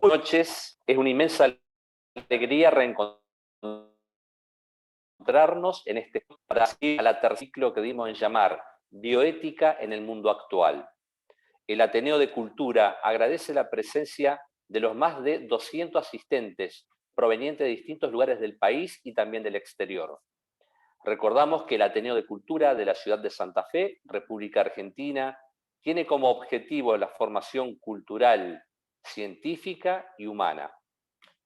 noches. Es una inmensa alegría reencontrarnos en este para asistir al tercer ciclo que dimos en llamar Bioética en el mundo actual. El Ateneo de Cultura agradece la presencia de los más de 200 asistentes provenientes de distintos lugares del país y también del exterior. Recordamos que el Ateneo de Cultura de la ciudad de Santa Fe, República Argentina, tiene como objetivo la formación cultural, científica y humana,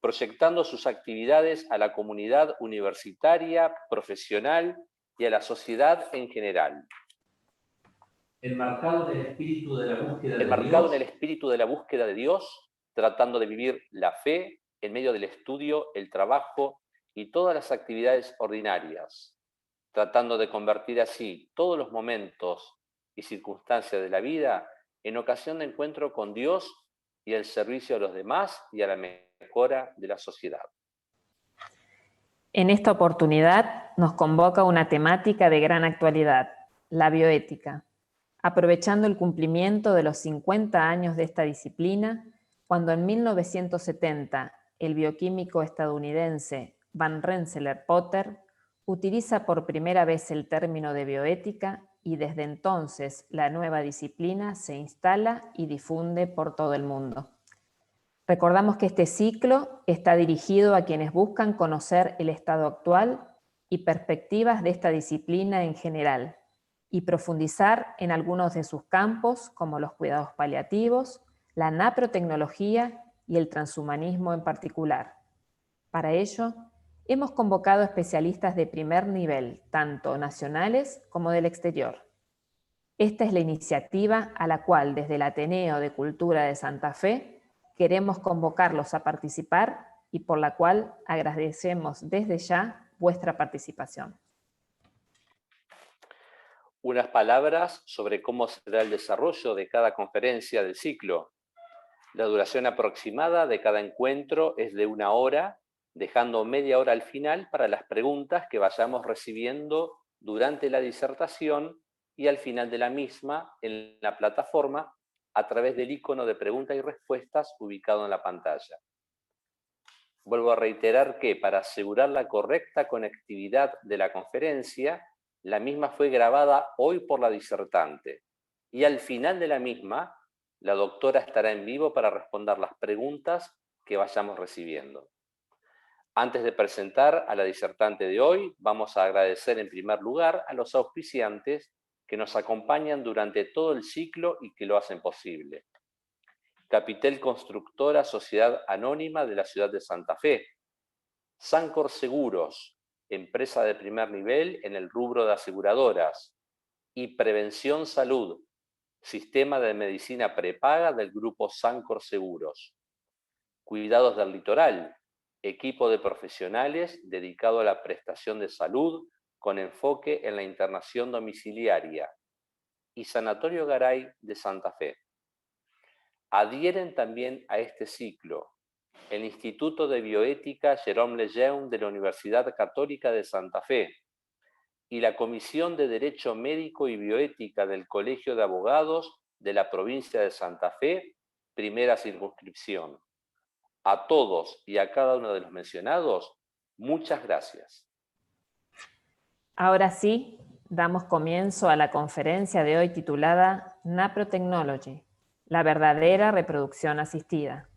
proyectando sus actividades a la comunidad universitaria, profesional y a la sociedad en general. Enmarcado en el espíritu de la búsqueda de Dios, tratando de vivir la fe en medio del estudio, el trabajo y todas las actividades ordinarias, tratando de convertir así todos los momentos y circunstancias de la vida en ocasión de encuentro con Dios y el servicio a los demás y a la mejora de la sociedad. En esta oportunidad nos convoca una temática de gran actualidad, la bioética, aprovechando el cumplimiento de los 50 años de esta disciplina, cuando en 1970 el bioquímico estadounidense Van Rensselaer Potter utiliza por primera vez el término de bioética y desde entonces la nueva disciplina se instala y difunde por todo el mundo. Recordamos que este ciclo está dirigido a quienes buscan conocer el estado actual y perspectivas de esta disciplina en general y profundizar en algunos de sus campos como los cuidados paliativos, la naprotecnología y el transhumanismo en particular. Para ello, hemos convocado especialistas de primer nivel, tanto nacionales como del exterior. Esta es la iniciativa a la cual desde el Ateneo de Cultura de Santa Fe queremos convocarlos a participar y por la cual agradecemos desde ya vuestra participación. Unas palabras sobre cómo será el desarrollo de cada conferencia del ciclo. La duración aproximada de cada encuentro es de 1 hora, dejando media hora al final para las preguntas que vayamos recibiendo durante la disertación y al final de la misma en la plataforma a través del icono de preguntas y respuestas ubicado en la pantalla. Vuelvo a reiterar que para asegurar la correcta conectividad de la conferencia, la misma fue grabada hoy por la disertante y al final de la misma, la doctora estará en vivo para responder las preguntas que vayamos recibiendo. Antes de presentar a la disertante de hoy, vamos a agradecer en primer lugar a los auspiciantes que nos acompañan durante todo el ciclo y que lo hacen posible. Capitel Constructora Sociedad Anónima de la ciudad de Santa Fe. Sancor Seguros, empresa de primer nivel en el rubro de aseguradoras. Y Prevención Salud, sistema de medicina prepaga del grupo Sancor Seguros. Cuidados del Litoral, equipo de profesionales dedicado a la prestación de salud con enfoque en la internación domiciliaria. Y Sanatorio Garay de Santa Fe. Adhieren también a este ciclo el Instituto de Bioética Jérôme Lejeune de la Universidad Católica de Santa Fe y la Comisión de Derecho Médico y Bioética del Colegio de Abogados de la provincia de Santa Fe, primera circunscripción. A todos y a cada uno de los mencionados, muchas gracias. Ahora sí, damos comienzo a la conferencia de hoy titulada Naprotechnology, la verdadera reproducción asistida.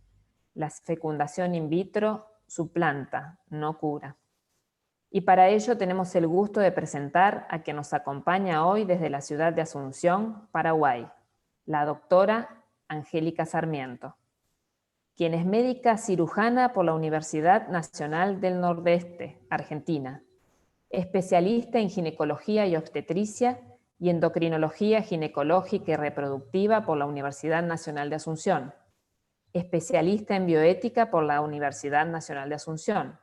La fecundación in vitro suplanta, no cura. Y para ello tenemos el gusto de presentar a quien nos acompaña hoy desde la ciudad de Asunción, Paraguay, la doctora Angélica Sarmiento, quien es médica cirujana por la Universidad Nacional del Nordeste, Argentina, especialista en ginecología y obstetricia y endocrinología ginecológica y reproductiva por la Universidad Nacional de Asunción, especialista en bioética por la Universidad Nacional de Asunción,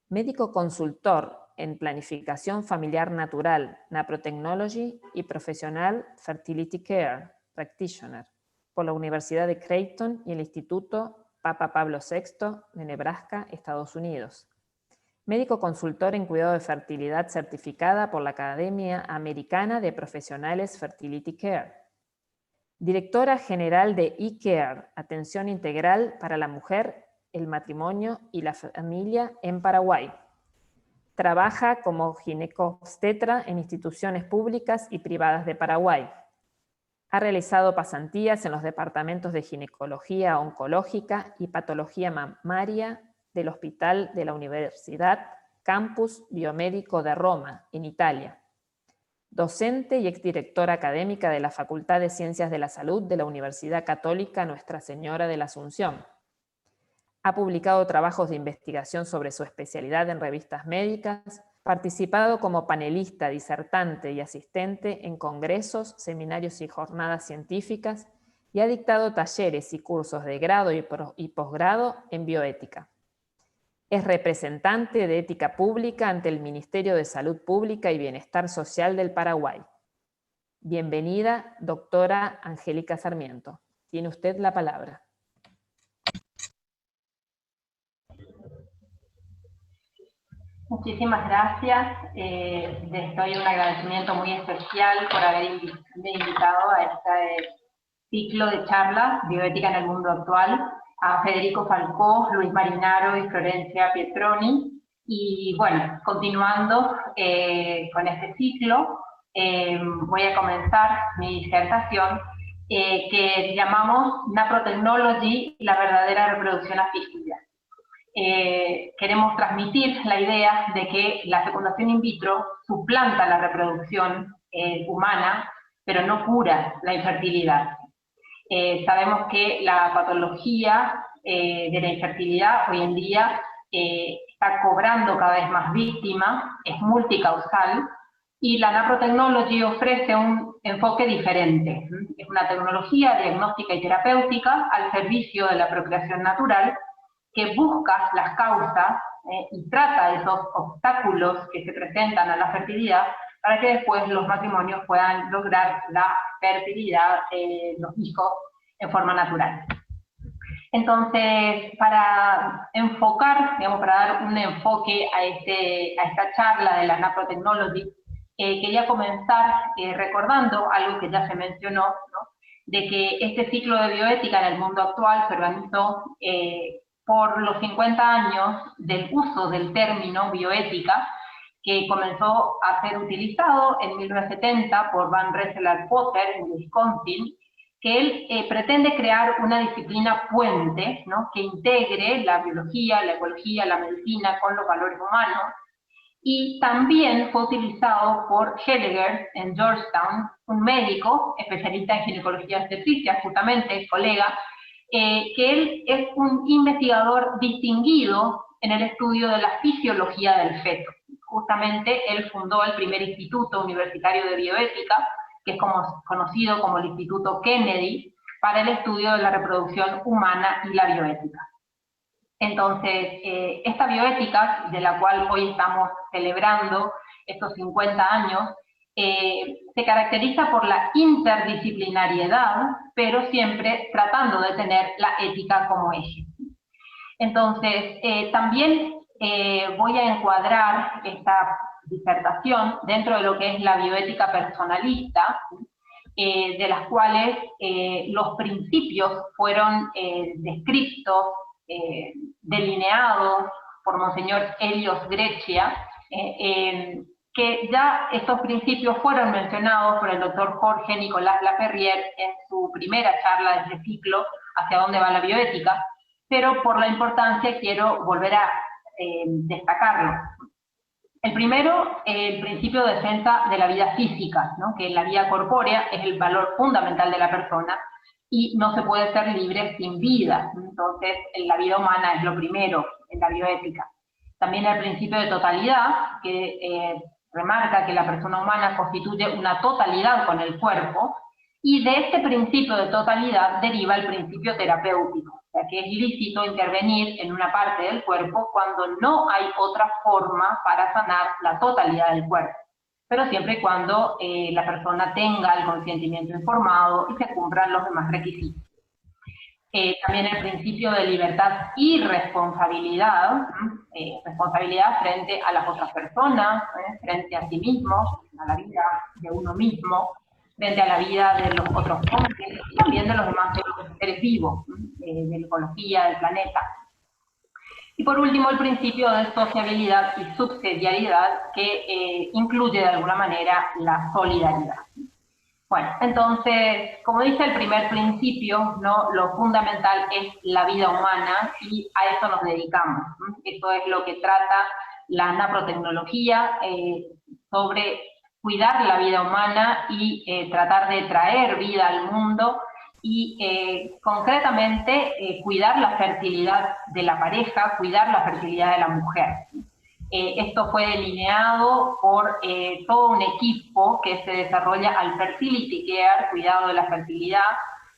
médico consultor en planificación familiar natural, naprotechnology y profesional fertility care practitioner por la Universidad de Creighton y el Instituto Papa Pablo VI de Nebraska, Estados Unidos. Médico consultor en cuidado de fertilidad certificada por la Academia Americana de Profesionales Fertility Care. Directora General de eCare, Atención Integral para la Mujer, el Matrimonio y la Familia en Paraguay. Trabaja como ginecobstetra en instituciones públicas y privadas de Paraguay. Ha realizado pasantías en los departamentos de ginecología oncológica y patología mamaria del Hospital de la Universidad Campus Biomédico de Roma, en Italia. Docente y exdirectora académica de la Facultad de Ciencias de la Salud de la Universidad Católica Nuestra Señora de la Asunción. Ha publicado trabajos de investigación sobre su especialidad en revistas médicas, participado como panelista, disertante y asistente en congresos, seminarios y jornadas científicas, y ha dictado talleres y cursos de grado y posgrado en bioética. Es representante de ética pública ante el Ministerio de Salud Pública y Bienestar Social del Paraguay. Bienvenida, doctora Angélica Sarmiento. Tiene usted la palabra. Muchísimas gracias. Les doy un agradecimiento muy especial por haberme invitado a este ciclo de charlas Bioética en el Mundo Actual, a Federico Falcó, Luis Marinaro y Florencia Pietroni. Y bueno, continuando con este ciclo, voy a comenzar mi disertación que llamamos Naprotechnology, la verdadera reproducción asistida. Queremos transmitir la idea de que la fecundación in vitro suplanta la reproducción humana, pero no cura la infertilidad. Sabemos que la patología de la infertilidad hoy en día está cobrando cada vez más víctimas, es multicausal, y la Naprotechnology ofrece un enfoque diferente. Es una tecnología diagnóstica y terapéutica al servicio de la procreación natural, que busca las causas y trata esos obstáculos que se presentan a la fertilidad para que después los matrimonios puedan lograr la fertilidad de los hijos en forma natural. Entonces, para enfocar, digamos, para dar un enfoque a esta charla de la Naprotechnology, quería comenzar recordando algo que ya se mencionó, ¿no? De que este ciclo de bioética en el mundo actual se organizó por los 50 años del uso del término bioética, que comenzó a ser utilizado en 1970 por Van Rensselaer-Potter en Wisconsin, que él pretende crear una disciplina puente, ¿no? Que integre la biología, la ecología, la medicina con los valores humanos, y también fue utilizado por Helliger en Georgetown, un médico especialista en ginecología obstetricia, justamente colega, que él es un investigador distinguido en el estudio de la fisiología del feto. Justamente él fundó el primer instituto universitario de bioética, que es conocido como el Instituto Kennedy, para el estudio de la reproducción humana y la bioética. Entonces, esta bioética, de la cual hoy estamos celebrando estos 50 años, se caracteriza por la interdisciplinariedad, pero siempre tratando de tener la ética como eje. Entonces, también voy a encuadrar esta disertación dentro de lo que es la bioética personalista, de las cuales los principios fueron descritos, delineados por Monseñor Helios Grecia, que ya estos principios fueron mencionados por el doctor Jorge Nicolás Laperrière en su primera charla de este ciclo, Hacia dónde va la bioética, pero por la importancia quiero volver a destacarlo. El primero, el principio de defensa de la vida física, ¿no? Que la vida corpórea es el valor fundamental de la persona y no se puede ser libre sin vida. Entonces, la vida humana es lo primero en la bioética. También el principio de totalidad, que remarca que la persona humana constituye una totalidad con el cuerpo, y de este principio de totalidad deriva el principio terapéutico, o sea que es lícito intervenir en una parte del cuerpo cuando no hay otra forma para sanar la totalidad del cuerpo, pero siempre y cuando la persona tenga el consentimiento informado y se cumplan los demás requisitos. También el principio de libertad y responsabilidad, responsabilidad frente a las otras personas, frente a sí mismo, a la vida de uno mismo, frente a la vida de los otros hombres y también de los demás seres vivos, de la ecología, del planeta. Y por último, el principio de sociabilidad y subsidiariedad, que incluye de alguna manera la solidaridad. Bueno, entonces, como dice el primer principio, ¿no? Lo fundamental es la vida humana y a eso nos dedicamos. Eso es lo que trata la naprotecnología, sobre cuidar la vida humana y tratar de traer vida al mundo y concretamente cuidar la fertilidad de la pareja, cuidar la fertilidad de la mujer. Esto fue delineado por todo un equipo que se desarrolla al Fertility Care, cuidado de la fertilidad,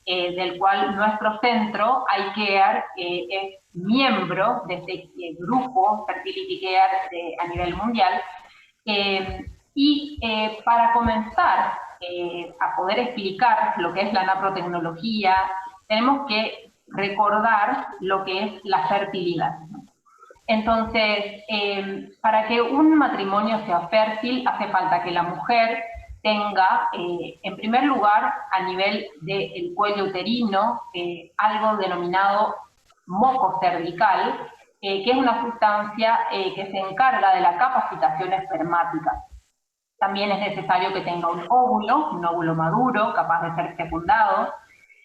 del cual nuestro centro, iCare, es miembro de este grupo Fertility Care a nivel mundial. Para comenzar a poder explicar lo que es la naprotecnología, tenemos que recordar lo que es la fertilidad. Entonces, para que un matrimonio sea fértil, hace falta que la mujer tenga, en primer lugar, a nivel del cuello uterino, algo denominado moco cervical, que es una sustancia que se encarga de la capacitación espermática. También es necesario que tenga un óvulo maduro, capaz de ser fecundado,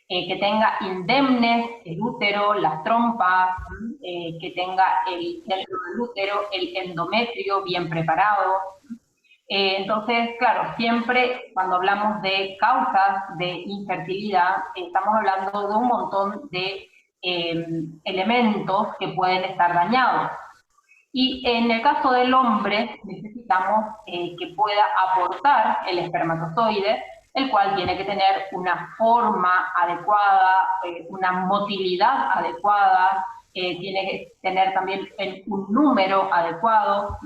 que tenga indemnes el útero, las trompas, que tenga dentro del útero el endometrio bien preparado. Entonces, claro, siempre cuando hablamos de causas de infertilidad, estamos hablando de un montón de elementos que pueden estar dañados. Y en el caso del hombre necesitamos que pueda aportar el espermatozoide, el cual tiene que tener una forma adecuada, una motilidad adecuada, tiene que tener también un número adecuado.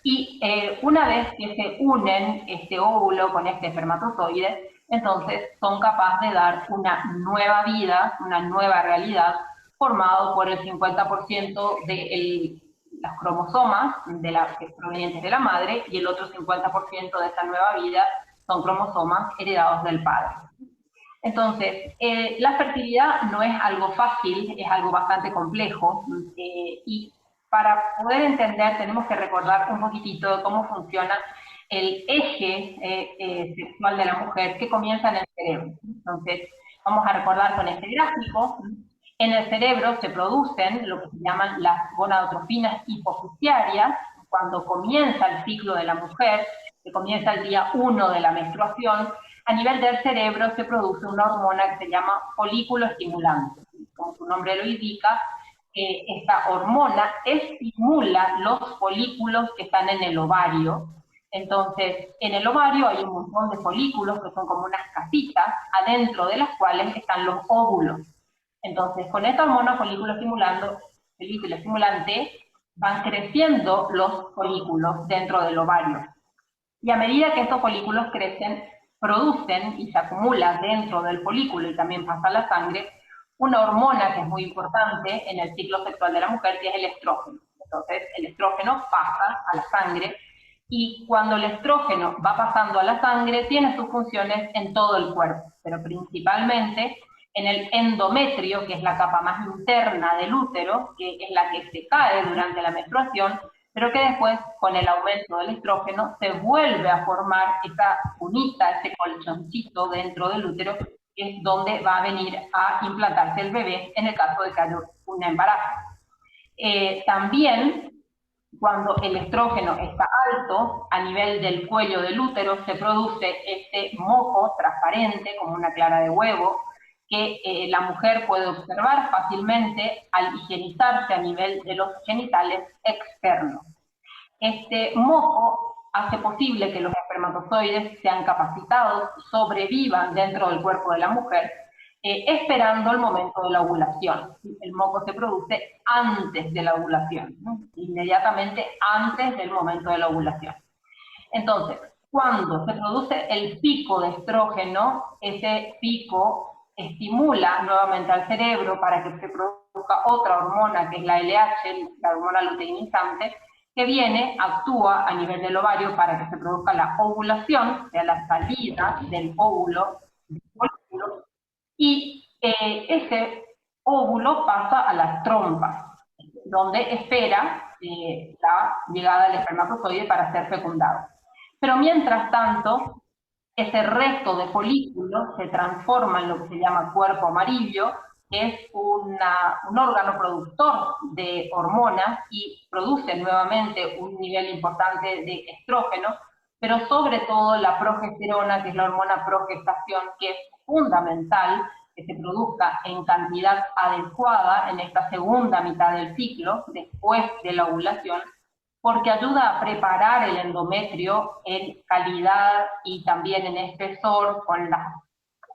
Y una vez que se unen este óvulo con este espermatozoide, entonces son capaces de dar una nueva vida, una nueva realidad, formado por el 50% de los cromosomas provenientes de la madre, y el otro 50% de esta nueva vida son cromosomas heredados del padre. Entonces, la fertilidad no es algo fácil, es algo bastante complejo, y para poder entender tenemos que recordar un poquitito de cómo funciona el eje sexual de la mujer, que comienza en el cerebro. Entonces, vamos a recordar con este gráfico. En el cerebro se producen lo que se llaman las gonadotrofinas hipofisiarias, cuando comienza el ciclo de la mujer, que comienza el día 1 de la menstruación. A nivel del cerebro se produce una hormona que se llama folículo estimulante. Como su nombre lo indica, esta hormona estimula los folículos que están en el ovario. Entonces, en el ovario hay un montón de folículos que son como unas casitas, adentro de las cuales están los óvulos. Entonces, con esta hormona folículo estimulante, van creciendo los folículos dentro del ovario. Y a medida que estos folículos crecen, producen y se acumula dentro del folículo y también pasa a la sangre, una hormona que es muy importante en el ciclo sexual de la mujer, que es el estrógeno. Entonces, el estrógeno pasa a la sangre, y cuando el estrógeno va pasando a la sangre, tiene sus funciones en todo el cuerpo, pero principalmente en el endometrio, que es la capa más interna del útero, que es la que se cae durante la menstruación, pero que después, con el aumento del estrógeno, se vuelve a formar esa cunita, ese colchoncito dentro del útero, que es donde va a venir a implantarse el bebé en el caso de que haya un embarazo. También, cuando el estrógeno está alto, a nivel del cuello del útero se produce este moco transparente, como una clara de huevo, que la mujer puede observar fácilmente al higienizarse a nivel de los genitales externos. Este moco hace posible que los espermatozoides sean capacitados, sobrevivan dentro del cuerpo de la mujer, esperando el momento de la ovulación. El moco se produce antes de la ovulación, ¿no? Inmediatamente antes del momento de la ovulación. Entonces, cuando se produce el pico de estrógeno, ese pico estimula nuevamente al cerebro para que se produzca otra hormona, que es la LH, la hormona luteinizante, que viene, actúa a nivel del ovario para que se produzca la ovulación, o sea, la salida del óvulo, y ese óvulo pasa a las trompas, donde espera la llegada del espermatozoide para ser fecundado. Pero mientras tanto, ese resto de folículos se transforma en lo que se llama cuerpo amarillo, que es un órgano productor de hormonas y produce nuevamente un nivel importante de estrógeno, pero sobre todo la progesterona, que es la hormona progestación, que es fundamental que se produzca en cantidad adecuada en esta segunda mitad del ciclo, después de la ovulación, porque ayuda a preparar el endometrio en calidad y también en espesor, con las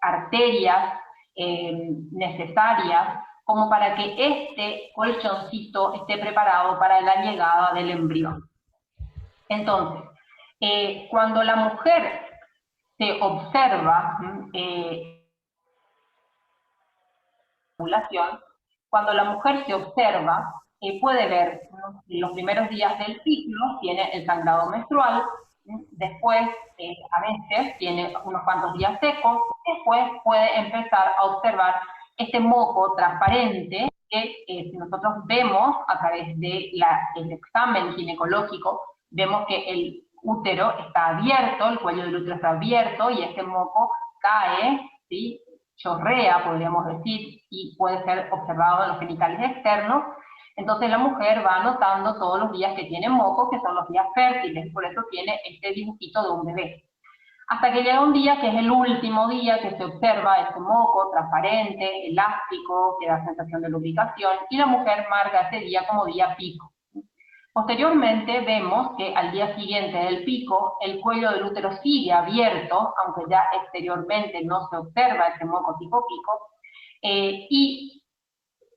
arterias necesarias, como para que este colchoncito esté preparado para la llegada del embrión. Entonces, cuando la mujer se observa ovulación, cuando la mujer se observa, puede ver, ¿no? En los primeros días del ciclo tiene el sangrado menstrual, después a veces tiene unos cuantos días secos, después puede empezar a observar este moco transparente que si nosotros vemos a través del examen ginecológico, vemos que el útero está abierto, el cuello del útero está abierto y este moco cae, ¿sí? Chorrea, podríamos decir, y puede ser observado en los genitales externos. Entonces la mujer va notando todos los días que tiene moco, que son los días fértiles, por eso tiene este dibujito de un bebé. Hasta que llega un día, que es el último día, que se observa este moco transparente, elástico, que da sensación de lubricación, y la mujer marca ese día como día pico. Posteriormente vemos que al día siguiente del pico, el cuello del útero sigue abierto, aunque ya exteriormente no se observa ese moco tipo pico, y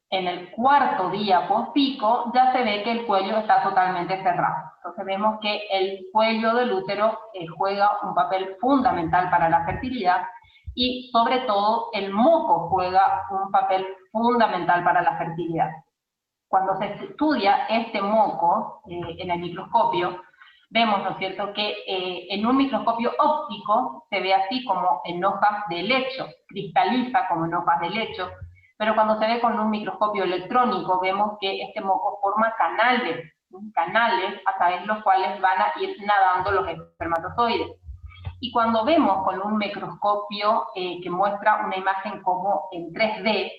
en el cuarto día post pico ya se ve que el cuello está totalmente cerrado. Entonces vemos que el cuello del útero juega un papel fundamental para la fertilidad y sobre todo el moco juega un papel fundamental para la fertilidad. Cuando se estudia este moco en el microscopio, vemos, ¿no es cierto?, que en un microscopio óptico se ve así como en hojas de helecho, cristaliza como en hojas de helecho, pero cuando se ve con un microscopio electrónico vemos que este moco forma canales a través de los cuales van a ir nadando los espermatozoides. Y cuando vemos con un microscopio que muestra una imagen como en 3D,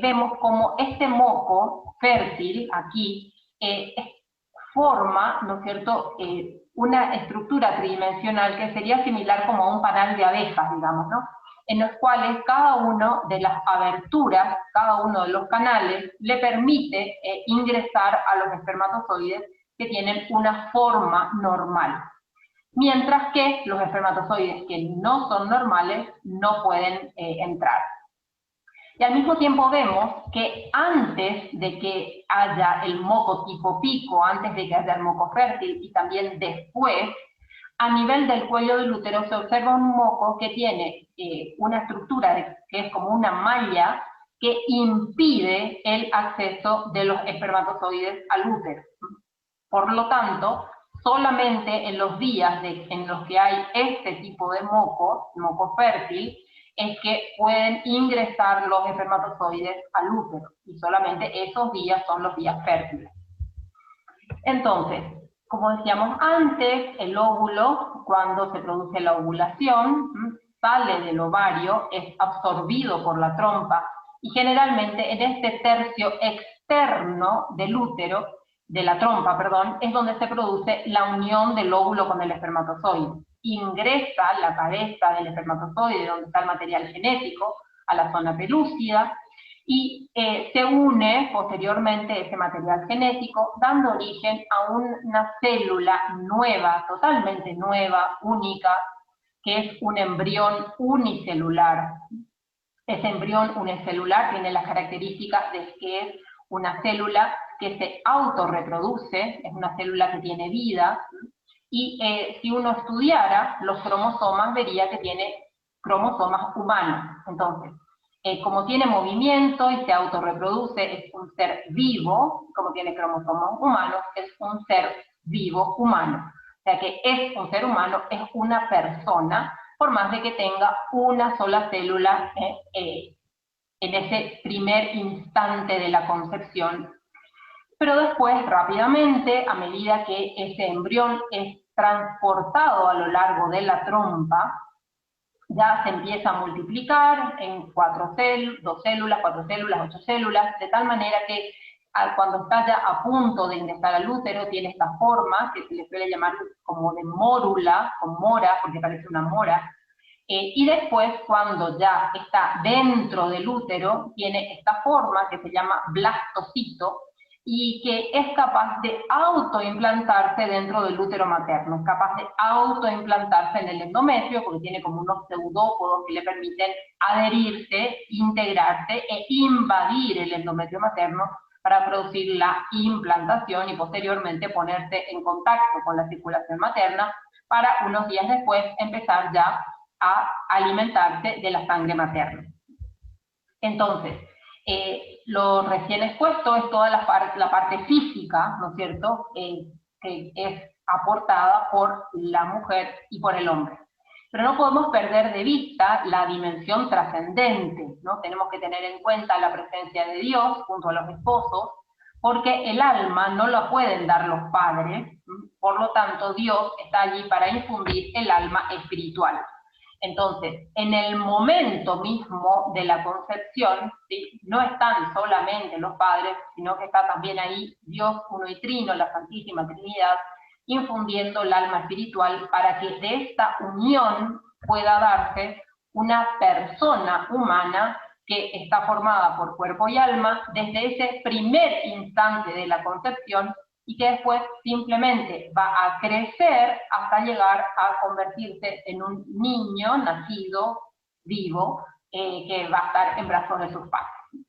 vemos como este moco fértil aquí forma, ¿no es cierto?, una estructura tridimensional que sería similar como a un panal de abejas, digamos, ¿no?, en los cuales cada una de las aberturas, cada uno de los canales, le permite ingresar a los espermatozoides que tienen una forma normal. Mientras que los espermatozoides que no son normales no pueden entrar. Y al mismo tiempo vemos que antes de que haya el moco tipo pico, antes de que haya el moco fértil y también después, a nivel del cuello del útero se observa un moco que tiene una estructura que es como una malla que impide el acceso de los espermatozoides al útero. Por lo tanto, solamente en los días en los que hay este tipo de moco fértil, es que pueden ingresar los espermatozoides al útero, y solamente esos días son los días fértiles. Entonces, como decíamos antes, el óvulo, cuando se produce la ovulación, sale del ovario, es absorbido por la trompa, y generalmente en este tercio externo del útero, de la trompa, perdón, es donde se produce la unión del óvulo con el espermatozoide. Ingresa la cabeza del espermatozoide, donde está el material genético, a la zona pelúcida, y se une posteriormente ese material genético, dando origen a una célula nueva, totalmente nueva, única, que es un embrión unicelular. Ese embrión unicelular tiene las características de que es una célula que se autorreproduce, es una célula que tiene vida, y si uno estudiara los cromosomas, vería que tiene cromosomas humanos. Entonces, Como tiene movimiento y se autorreproduce, es un ser vivo, como tiene cromosomas humanos, es un ser vivo humano. O sea que es un ser humano, es una persona, por más de que tenga una sola célula en ese primer instante de la concepción. Pero después, rápidamente, a medida que ese embrión es transportado a lo largo de la trompa, ya se empieza a multiplicar en 2 células, 4 células, 8 células, de tal manera que cuando está ya a punto de ingresar al útero, tiene esta forma, que se le suele llamar como de mórula, con mora, porque parece una mora, y después, cuando ya está dentro del útero, tiene esta forma que se llama blastocito, y que es capaz de autoimplantarse dentro del útero materno, es capaz de autoimplantarse en el endometrio, porque tiene como unos pseudópodos que le permiten adherirse, integrarse e invadir el endometrio materno para producir la implantación y posteriormente ponerse en contacto con la circulación materna para unos días después empezar ya a alimentarse de la sangre materna. Entonces, lo recién expuesto es toda la parte física, ¿no es cierto?, que es aportada por la mujer y por el hombre. Pero no podemos perder de vista la dimensión trascendente, ¿no? Tenemos que tener en cuenta la presencia de Dios junto a los esposos, porque el alma no la pueden dar los padres, por lo tanto Dios está allí para infundir el alma espiritual. Entonces, en el momento mismo de la concepción, ¿sí?, no están solamente los padres, sino que está también ahí Dios uno y trino, la Santísima Trinidad, infundiendo el alma espiritual para que de esta unión pueda darse una persona humana que está formada por cuerpo y alma desde ese primer instante de la concepción y que después simplemente va a crecer hasta llegar a convertirse en un niño nacido, vivo, que va a estar en brazos de sus padres.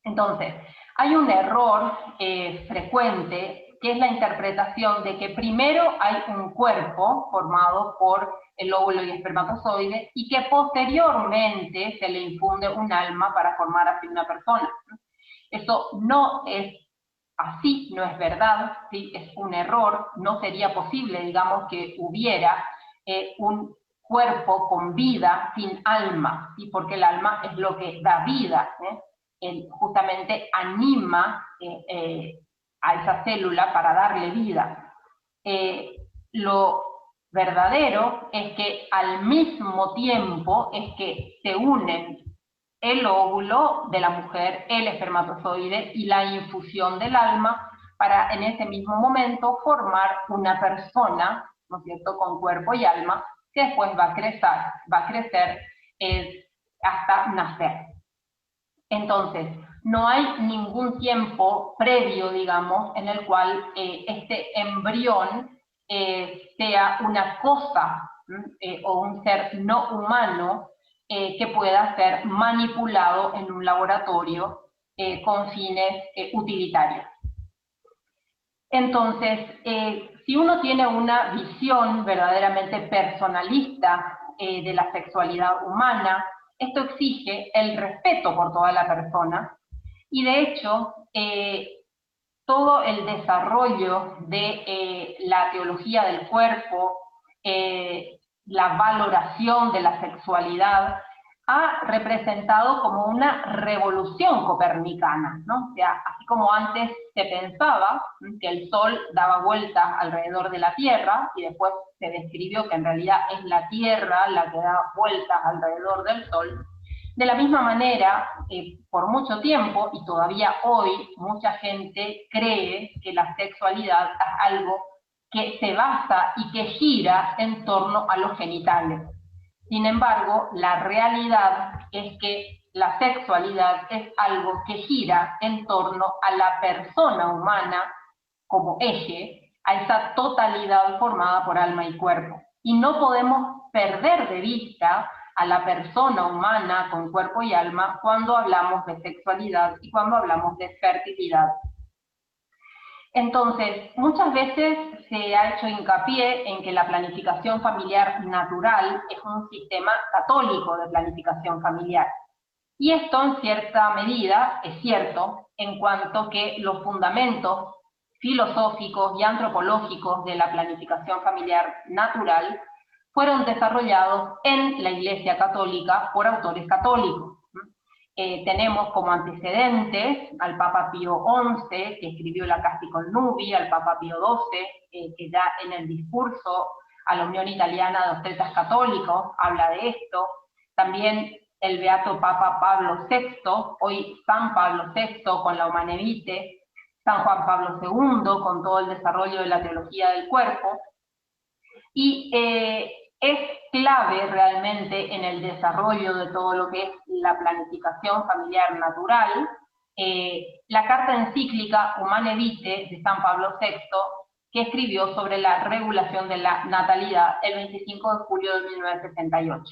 Entonces, hay un error frecuente, que es la interpretación de que primero hay un cuerpo formado por el óvulo y espermatozoide, y que posteriormente se le infunde un alma para formar así una persona. Eso no es así, no es verdad, ¿sí? Es un error, no sería posible, digamos, que hubiera un cuerpo con vida sin alma, ¿sí? Porque el alma es lo que da vida, justamente anima a esa célula para darle vida. Lo verdadero es que al mismo tiempo es que se unen el óvulo de la mujer, el espermatozoide y la infusión del alma para en ese mismo momento formar una persona, ¿no es cierto?, con cuerpo y alma, que después va a crecer hasta nacer. Entonces, no hay ningún tiempo previo, digamos, en el cual este embrión sea una cosa o un ser no humano que pueda ser manipulado en un laboratorio con fines utilitarios. Entonces, si uno tiene una visión verdaderamente personalista de la sexualidad humana, esto exige el respeto por toda la persona, y de hecho, todo el desarrollo de la teología del cuerpo, la valoración de la sexualidad, ha representado como una revolución copernicana, ¿no? O sea, así como antes se pensaba que el Sol daba vueltas alrededor de la Tierra, y después se describió que en realidad es la Tierra la que da vueltas alrededor del Sol, de la misma manera, por mucho tiempo, y todavía hoy, mucha gente cree que la sexualidad es algo que se basa y que gira en torno a los genitales. Sin embargo, la realidad es que la sexualidad es algo que gira en torno a la persona humana como eje, a esa totalidad formada por alma y cuerpo. Y no podemos perder de vista a la persona humana con cuerpo y alma cuando hablamos de sexualidad y cuando hablamos de fertilidad. Entonces, muchas veces se ha hecho hincapié en que la planificación familiar natural es un sistema católico de planificación familiar. Y esto en cierta medida es cierto, en cuanto que los fundamentos filosóficos y antropológicos de la planificación familiar natural fueron desarrollados en la Iglesia Católica por autores católicos. Tenemos como antecedentes al Papa Pío XI, que escribió la Casti Connubii, al Papa Pío XII, que ya en el discurso a la Unión Italiana de Obstetras Católicos habla de esto. También el beato Papa Pablo VI, hoy San Pablo VI con la Humanae Vitae, San Juan Pablo II con todo el desarrollo de la teología del cuerpo. Y es clave realmente en el desarrollo de todo lo que es la planificación familiar natural, la carta encíclica Humanae Vitae de San Pablo VI, que escribió sobre la regulación de la natalidad el 25 de julio de 1968.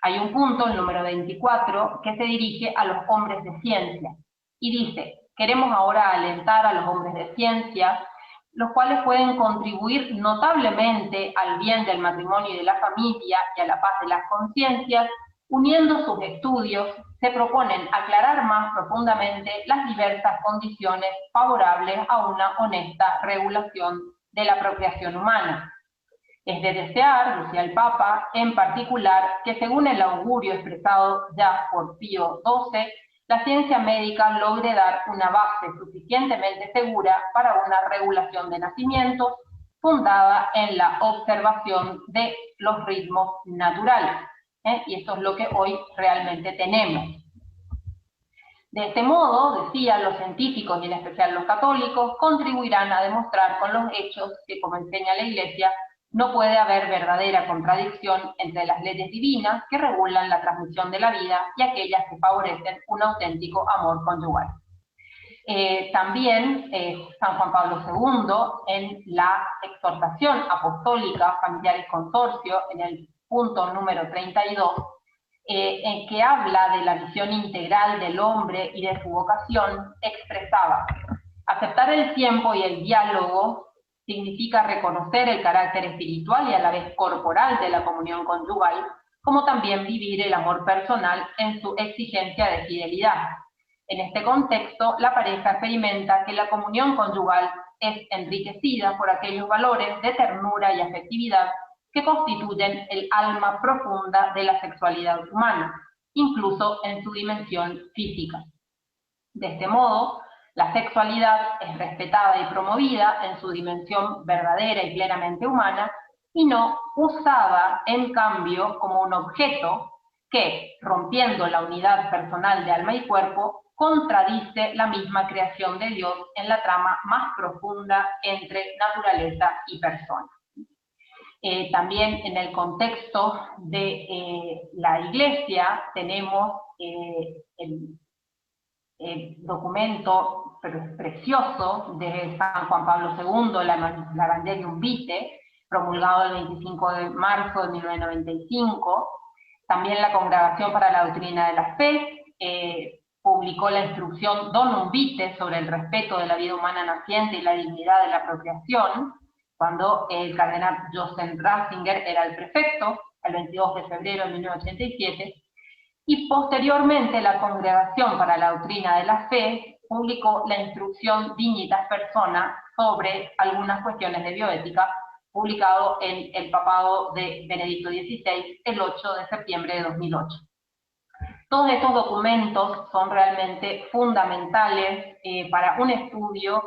Hay un punto, el número 24, que se dirige a los hombres de ciencia, y dice: queremos ahora alentar a los hombres de ciencia, los cuales pueden contribuir notablemente al bien del matrimonio y de la familia y a la paz de las conciencias. Uniendo sus estudios, se proponen aclarar más profundamente las diversas condiciones favorables a una honesta regulación de la procreación humana. Es de desear, decía el Papa, en particular, que según el augurio expresado ya por Pío XII, la ciencia médica logre dar una base suficientemente segura para una regulación de nacimientos fundada en la observación de los ritmos naturales. Y esto es lo que hoy realmente tenemos. De este modo, decían los científicos y en especial los católicos, contribuirán a demostrar con los hechos que, como enseña la Iglesia, no puede haber verdadera contradicción entre las leyes divinas que regulan la transmisión de la vida y aquellas que favorecen un auténtico amor conyugal. También San Juan Pablo II, en la exhortación apostólica Familiar y Consorcio, en el punto número 32, en que habla de la visión integral del hombre y de su vocación, expresaba: aceptar el tiempo y el diálogo significa reconocer el carácter espiritual y a la vez corporal de la comunión conyugal, como también vivir el amor personal en su exigencia de fidelidad. En este contexto, la pareja experimenta que la comunión conyugal es enriquecida por aquellos valores de ternura y afectividad que constituyen el alma profunda de la sexualidad humana, incluso en su dimensión física. De este modo, la sexualidad es respetada y promovida en su dimensión verdadera y plenamente humana, y no usada, en cambio, como un objeto que, rompiendo la unidad personal de alma y cuerpo, contradice la misma creación de Dios en la trama más profunda entre naturaleza y persona. También en el contexto de la Iglesia tenemos el documento precioso de San Juan Pablo II, la Evangelium Vitae, promulgado el 25 de marzo de 1995. También la Congregación para la Doctrina de la Fe publicó la instrucción Donum Vitae sobre el respeto de la vida humana naciente y la dignidad de la procreación, cuando el cardenal Joseph Ratzinger era el prefecto, el 22 de febrero de 1987, y posteriormente la Congregación para la Doctrina de la Fe publicó la instrucción Dignitas Persona sobre algunas cuestiones de bioética, publicado en el papado de Benedicto XVI el 8 de septiembre de 2008. Todos estos documentos son realmente fundamentales para un estudio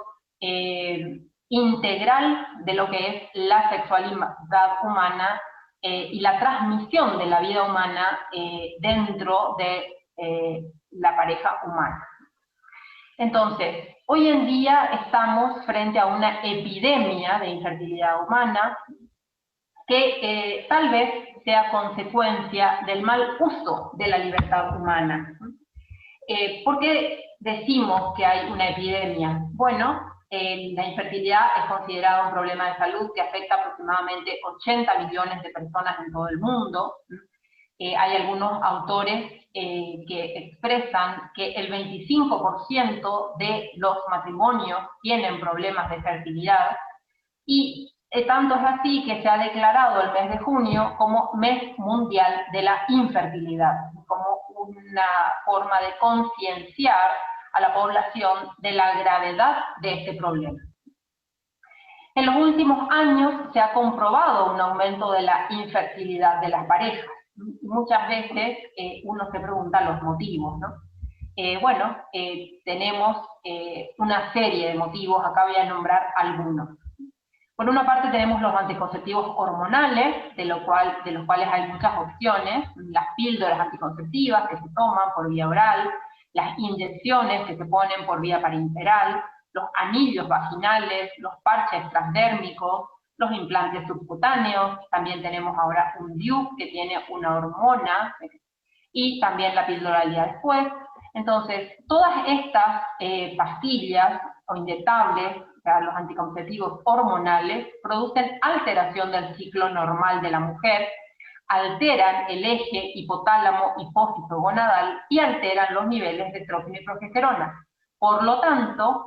integral de lo que es la sexualidad humana y la transmisión de la vida humana dentro de la pareja humana. Entonces, hoy en día estamos frente a una epidemia de infertilidad humana que tal vez sea consecuencia del mal uso de la libertad humana. ¿Por qué decimos que hay una epidemia? Bueno, la infertilidad es considerada un problema de salud que afecta aproximadamente 80 millones de personas en todo el mundo. Hay algunos autores que expresan que el 25% de los matrimonios tienen problemas de fertilidad, y tanto es así que se ha declarado el mes de junio como Mes Mundial de la Infertilidad, como una forma de concienciar a la población de la gravedad de este problema. En los últimos años se ha comprobado un aumento de la infertilidad de las parejas. Muchas veces uno se pregunta los motivos, ¿no? Tenemos una serie de motivos, acá voy a nombrar algunos. Por una parte tenemos los anticonceptivos hormonales, de los cuales hay muchas opciones, las píldoras anticonceptivas que se toman por vía oral, las inyecciones que se ponen por vía parenteral, los anillos vaginales, los parches transdérmicos, los implantes subcutáneos, también tenemos ahora un DIU que tiene una hormona, y también la píldora al día después. Entonces, todas estas pastillas o inyectables, o sea, los anticonceptivos hormonales, producen alteración del ciclo normal de la mujer, alteran el eje hipotálamo-hipófiso gonadal y alteran los niveles de estrógeno y progesterona. Por lo tanto,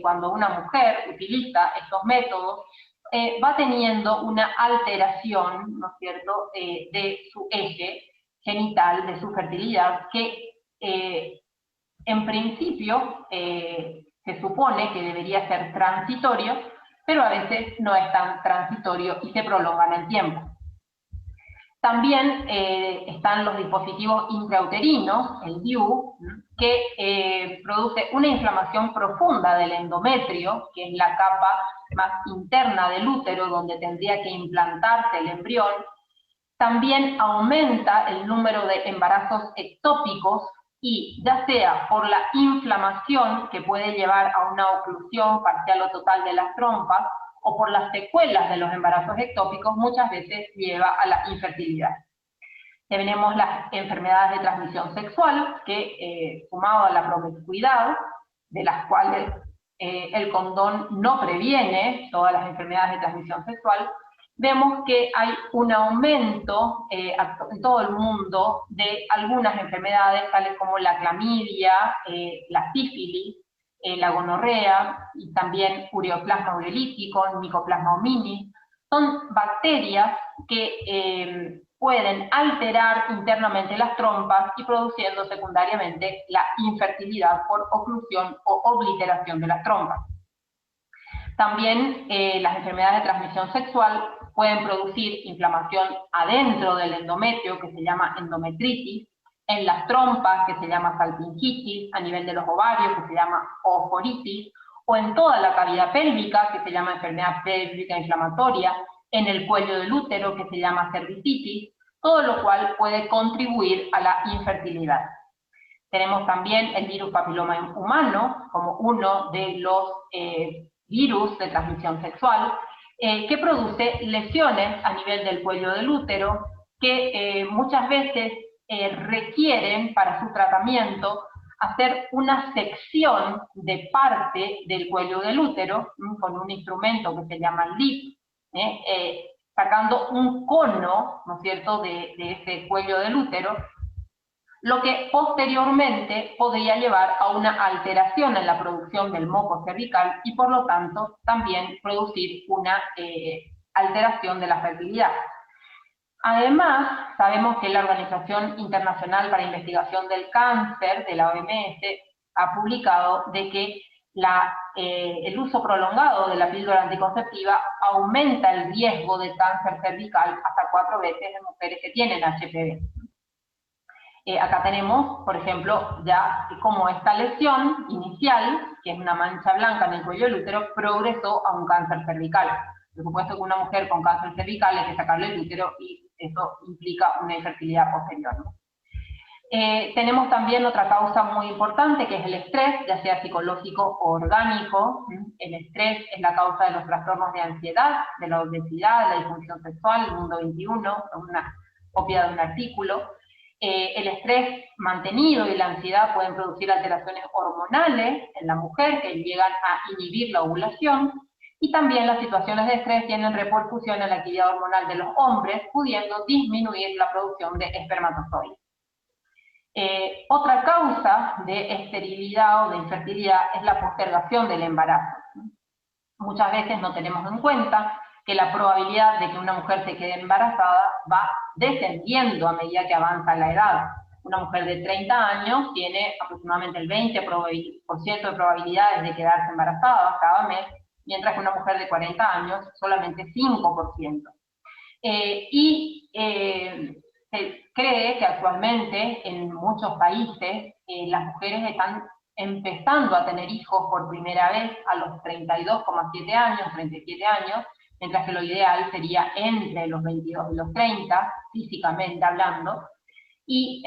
cuando una mujer utiliza estos métodos, va teniendo una alteración, ¿no es cierto?, de su eje genital, de su fertilidad, que en principio se supone que debería ser transitorio, pero a veces no es tan transitorio y se prolonga en el tiempo. También están los dispositivos intrauterinos, el DIU, que produce una inflamación profunda del endometrio, que es la capa más interna del útero donde tendría que implantarse el embrión. También aumenta el número de embarazos ectópicos y ya sea por la inflamación que puede llevar a una oclusión parcial o total de las trompas, o por las secuelas de los embarazos ectópicos, muchas veces lleva a la infertilidad. Tenemos las enfermedades de transmisión sexual, que sumado a la promiscuidad, de las cuales el condón no previene todas las enfermedades de transmisión sexual, vemos que hay un aumento en todo el mundo de algunas enfermedades, tales como la clamidia, la sífilis, la gonorrea, y también ureoplasma urolítico, micoplasma hominis. Son bacterias que pueden alterar internamente las trompas y produciendo secundariamente la infertilidad por oclusión o obliteración de las trompas. También las enfermedades de transmisión sexual pueden producir inflamación adentro del endometrio, que se llama endometritis, en las trompas, que se llama salpingitis, a nivel de los ovarios, que se llama ooforitis, o en toda la cavidad pélvica, que se llama enfermedad pélvica inflamatoria, en el cuello del útero, que se llama cervicitis, todo lo cual puede contribuir a la infertilidad. Tenemos también el virus papiloma humano, como uno de los virus de transmisión sexual, que produce lesiones a nivel del cuello del útero, que muchas veces requieren para su tratamiento hacer una sección de parte del cuello del útero con un instrumento que se llama LIP, sacando un cono, ¿no es cierto?, de ese cuello del útero, lo que posteriormente podría llevar a una alteración en la producción del moco cervical y por lo tanto también producir una alteración de la fertilidad. Además, sabemos que la Organización Internacional para Investigación del Cáncer, de la OMS, ha publicado de que el uso prolongado de la píldora anticonceptiva aumenta el riesgo de cáncer cervical hasta 4 veces en mujeres que tienen HPV. Acá tenemos, por ejemplo, ya como esta lesión inicial, que es una mancha blanca en el cuello del útero, progresó a un cáncer cervical. Por supuesto que una mujer con cáncer cervical hay que sacarle el útero y eso implica una infertilidad posterior, ¿no? Tenemos también otra causa muy importante, que es el estrés, ya sea psicológico o orgánico. El estrés es la causa de los trastornos de ansiedad, de la obesidad, de la disfunción sexual, el mundo 21, una copia de un artículo. El estrés mantenido y la ansiedad pueden producir alteraciones hormonales en la mujer que llegan a inhibir la ovulación, y también las situaciones de estrés tienen repercusión en la actividad hormonal de los hombres, pudiendo disminuir la producción de espermatozoides. Otra causa de esterilidad o de infertilidad es la postergación del embarazo. Muchas veces no tenemos en cuenta que la probabilidad de que una mujer se quede embarazada va descendiendo a medida que avanza la edad. Una mujer de 30 años tiene aproximadamente el 20% de probabilidades de quedarse embarazada cada mes, mientras que una mujer de 40 años solamente 5%. Se cree que actualmente en muchos países las mujeres están empezando a tener hijos por primera vez a los 32,7 años, 37 años, mientras que lo ideal sería entre los 22 y los 30, físicamente hablando. ¿Y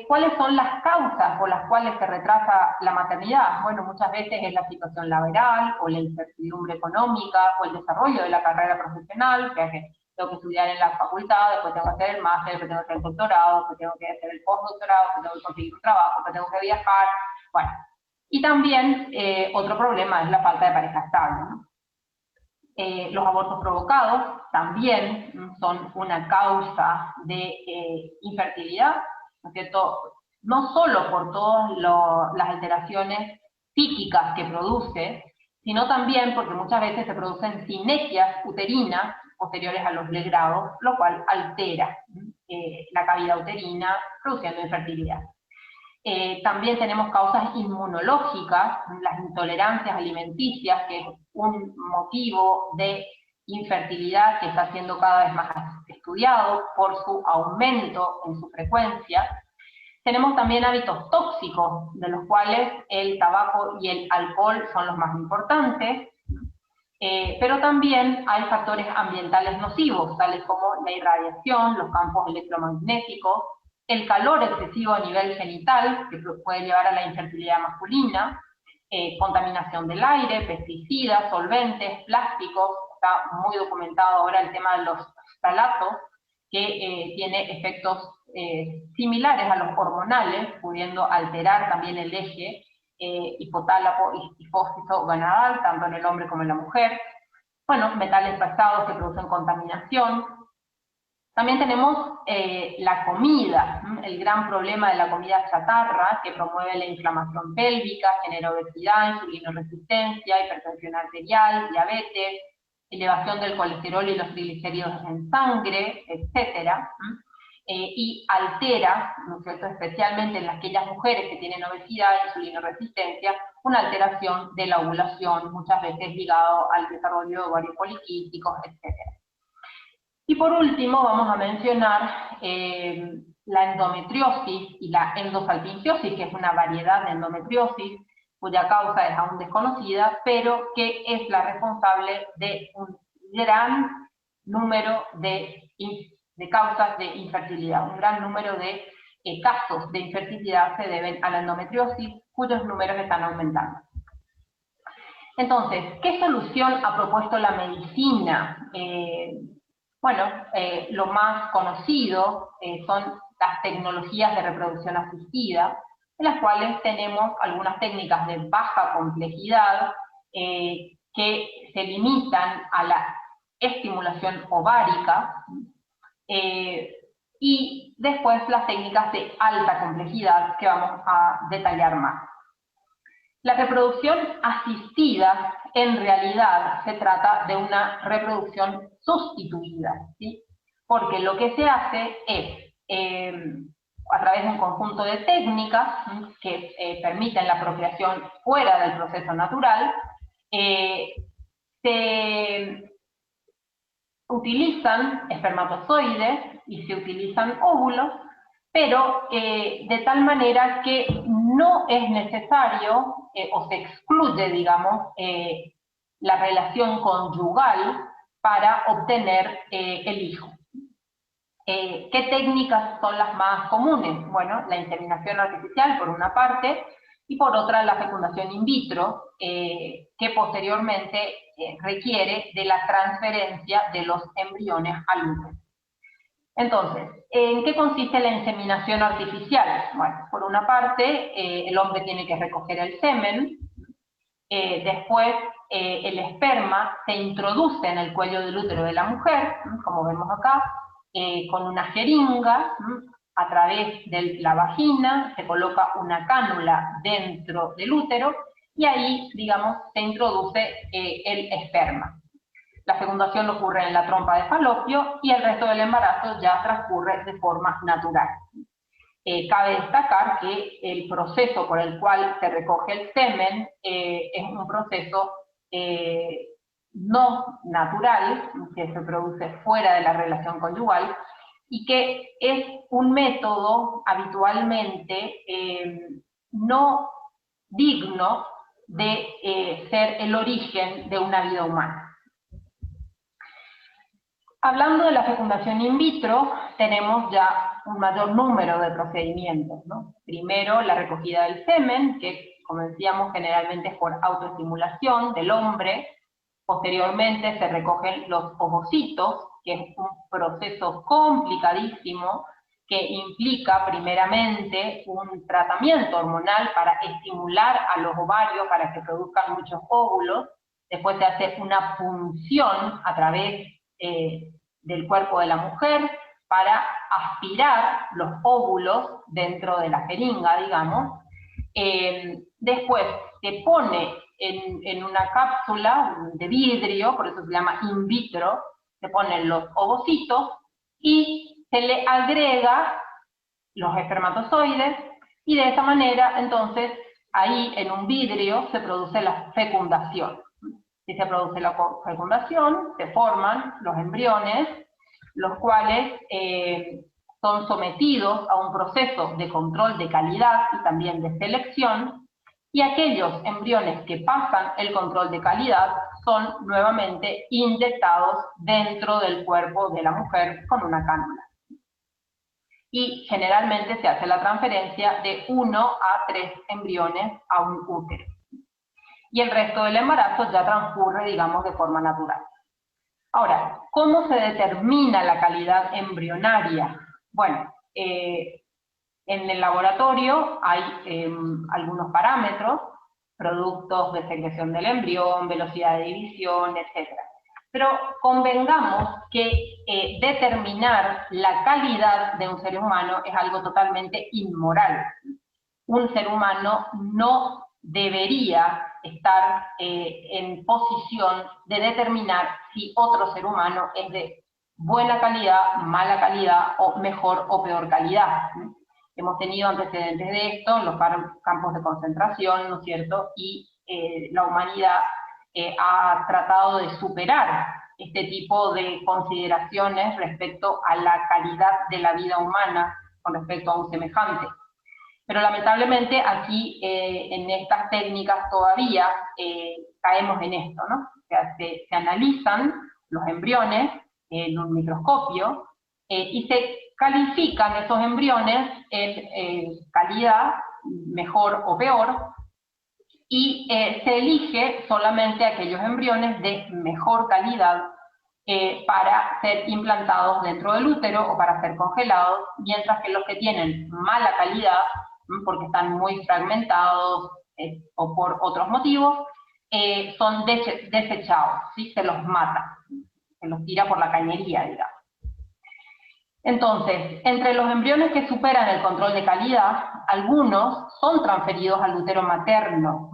cuáles son las causas por las cuales se retrasa la maternidad? Bueno, muchas veces es la situación laboral, o la incertidumbre económica, o el desarrollo de la carrera profesional, o sea que tengo que estudiar en la facultad, después tengo que hacer el máster, después tengo que hacer el doctorado, después tengo que hacer el postdoctorado, después tengo que conseguir un trabajo, después tengo que viajar, bueno. Y también otro problema es la falta de pareja estable, ¿no? Los abortos provocados también son una causa de infertilidad, ¿no es cierto? No solo por todas las alteraciones psíquicas que produce, sino también porque muchas veces se producen sinequias uterinas posteriores a los legrados, lo cual altera la cavidad uterina, produciendo infertilidad. También tenemos causas inmunológicas, las intolerancias alimenticias, que es un motivo de infertilidad que está siendo cada vez más estudiado por su aumento en su frecuencia. Tenemos también hábitos tóxicos, de los cuales el tabaco y el alcohol son los más importantes, pero también hay factores ambientales nocivos, tales como la irradiación, los campos electromagnéticos, el calor excesivo a nivel genital, que puede llevar a la infertilidad masculina, contaminación del aire, pesticidas, solventes, plásticos. Está muy documentado ahora el tema de los ftalatos, que tiene efectos similares a los hormonales, pudiendo alterar también el eje hipotálamo y hipófiso gonadal, tanto en el hombre como en la mujer. Bueno, metales pesados que producen contaminación. También tenemos la comida, el gran problema de la comida chatarra, que promueve la inflamación pélvica, genera obesidad, insulinoresistencia, hipertensión arterial, diabetes, elevación del colesterol y los triglicéridos en sangre, etc. Y altera, ¿no es cierto?, especialmente en aquellas mujeres que tienen obesidad, insulinoresistencia, una alteración de la ovulación, muchas veces ligado al desarrollo de ovarios poliquísticos, etc. Y por último vamos a mencionar la endometriosis y la endosalpingiosis, que es una variedad de endometriosis cuya causa es aún desconocida, pero que es la responsable de un gran número de causas de infertilidad. Un gran número de casos de infertilidad se deben a la endometriosis, cuyos números están aumentando. Entonces, ¿qué solución ha propuesto la medicina? Bueno, lo más conocido son las tecnologías de reproducción asistida, en las cuales tenemos algunas técnicas de baja complejidad que se limitan a la estimulación ovárica, y después las técnicas de alta complejidad que vamos a detallar más. La reproducción asistida, en realidad, se trata de una reproducción sustituida, ¿sí? Porque lo que se hace es, a través de un conjunto de técnicas que permiten la procreación fuera del proceso natural, se utilizan espermatozoides y se utilizan óvulos, pero de tal manera que no es necesario, o se excluye, digamos, la relación conyugal para obtener el hijo. ¿Qué técnicas son las más comunes? Bueno, la inseminación artificial, por una parte, y por otra la fecundación in vitro, que posteriormente requiere de la transferencia de los embriones al útero. Entonces, ¿en qué consiste la inseminación artificial? Bueno, por una parte, el hombre tiene que recoger el semen, después el esperma se introduce en el cuello del útero de la mujer, como vemos acá, con una jeringa, a través de la vagina, se coloca una cánula dentro del útero, y ahí, digamos, se introduce el esperma. La fecundación ocurre en la trompa de falopio y el resto del embarazo ya transcurre de forma natural. cabe destacar que el proceso por el cual se recoge el semen es un proceso no natural, que se produce fuera de la relación conyugal, y que es un método habitualmente no digno de ser el origen de una vida humana. Hablando de la fecundación in vitro, tenemos ya un mayor número de procedimientos, ¿no? Primero, la recogida del semen, que, como decíamos, generalmente es por autoestimulación del hombre. Posteriormente se recogen los ovocitos, que es un proceso complicadísimo que implica primeramente un tratamiento hormonal para estimular a los ovarios para que produzcan muchos óvulos. Después se hace una punción a través del cuerpo de la mujer para aspirar los óvulos dentro de la jeringa, digamos. Después se pone en una cápsula de vidrio, por eso se llama in vitro, se ponen los ovocitos y se le agrega los espermatozoides, y de esa manera, entonces, ahí en un vidrio se produce la fecundación. Si se produce la fecundación, se forman los embriones, los cuales son sometidos a un proceso de control de calidad y también de selección, y aquellos embriones que pasan el control de calidad son nuevamente inyectados dentro del cuerpo de la mujer con una cánula. Y generalmente se hace la transferencia de 1 a 3 embriones a un útero. Y el resto del embarazo ya transcurre, digamos, de forma natural. Ahora, ¿cómo se determina la calidad embrionaria? Bueno, en el laboratorio hay algunos parámetros, productos de secreción del embrión, velocidad de división, etc. Pero convengamos que determinar la calidad de un ser humano es algo totalmente inmoral. Un ser humano no debería estar en posición de determinar si otro ser humano es de buena calidad, mala calidad, o mejor o peor calidad. Hemos tenido antecedentes de esto en los campos de concentración, ¿no es cierto? Y la humanidad ha tratado de superar este tipo de consideraciones respecto a la calidad de la vida humana con respecto a un semejante. Pero lamentablemente aquí en estas técnicas todavía caemos en esto, ¿no? O sea, se analizan los embriones en un microscopio y se califican esos embriones en calidad, mejor o peor, y se elige solamente aquellos embriones de mejor calidad para ser implantados dentro del útero o para ser congelados, mientras que los que tienen mala calidad, porque están muy fragmentados o por otros motivos, son desechados, ¿sí? Se los mata, se los tira por la cañería, digamos. Entonces, entre los embriones que superan el control de calidad, algunos son transferidos al útero materno,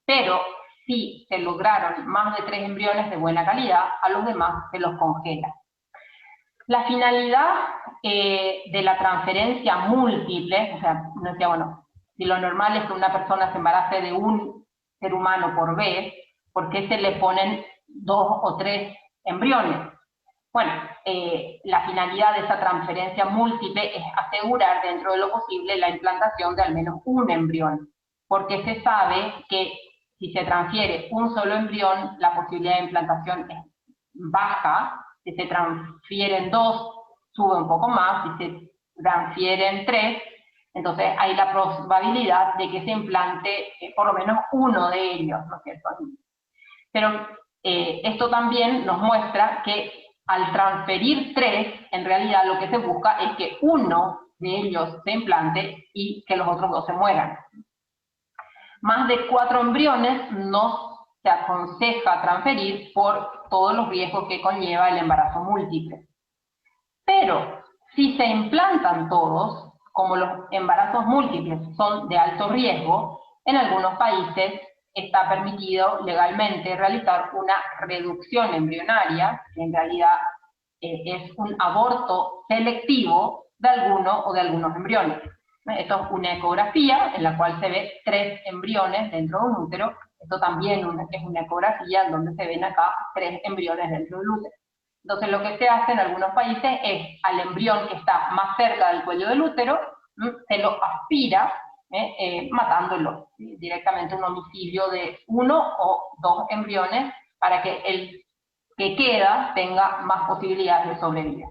pero si se lograron más de 3 embriones de buena calidad, a los demás se los congela. La finalidad de la transferencia múltiple, o sea, no decía, bueno, si lo normal es que una persona se embarace de un ser humano por vez, ¿por qué se le ponen 2 o 3 embriones? Bueno, la finalidad de esa transferencia múltiple es asegurar dentro de lo posible la implantación de al menos un embrión, porque se sabe que si se transfiere un solo embrión, la posibilidad de implantación es baja. Si se transfieren 2, sube un poco más. Si se transfieren 3, entonces hay la probabilidad de que se implante por lo menos uno de ellos, ¿no es cierto? Pero esto también nos muestra que al transferir 3, en realidad lo que se busca es que uno de ellos se implante y que los otros 2 se mueran. Más de 4 embriones no se aconseja transferir por todos los riesgos que conlleva el embarazo múltiple. Pero si se implantan todos, como los embarazos múltiples son de alto riesgo, en algunos países está permitido legalmente realizar una reducción embrionaria, que en realidad es un aborto selectivo de alguno o de algunos embriones. Esto es una ecografía en la cual se ve 3 embriones dentro de un útero. Esto también es una ecografía donde se ven acá 3 embriones dentro del útero. Entonces lo que se hace en algunos países es al embrión que está más cerca del cuello del útero, se lo aspira, matándolo, ¿sí? Directamente un homicidio de 1 o 2 embriones para que el que queda tenga más posibilidades de sobrevivir.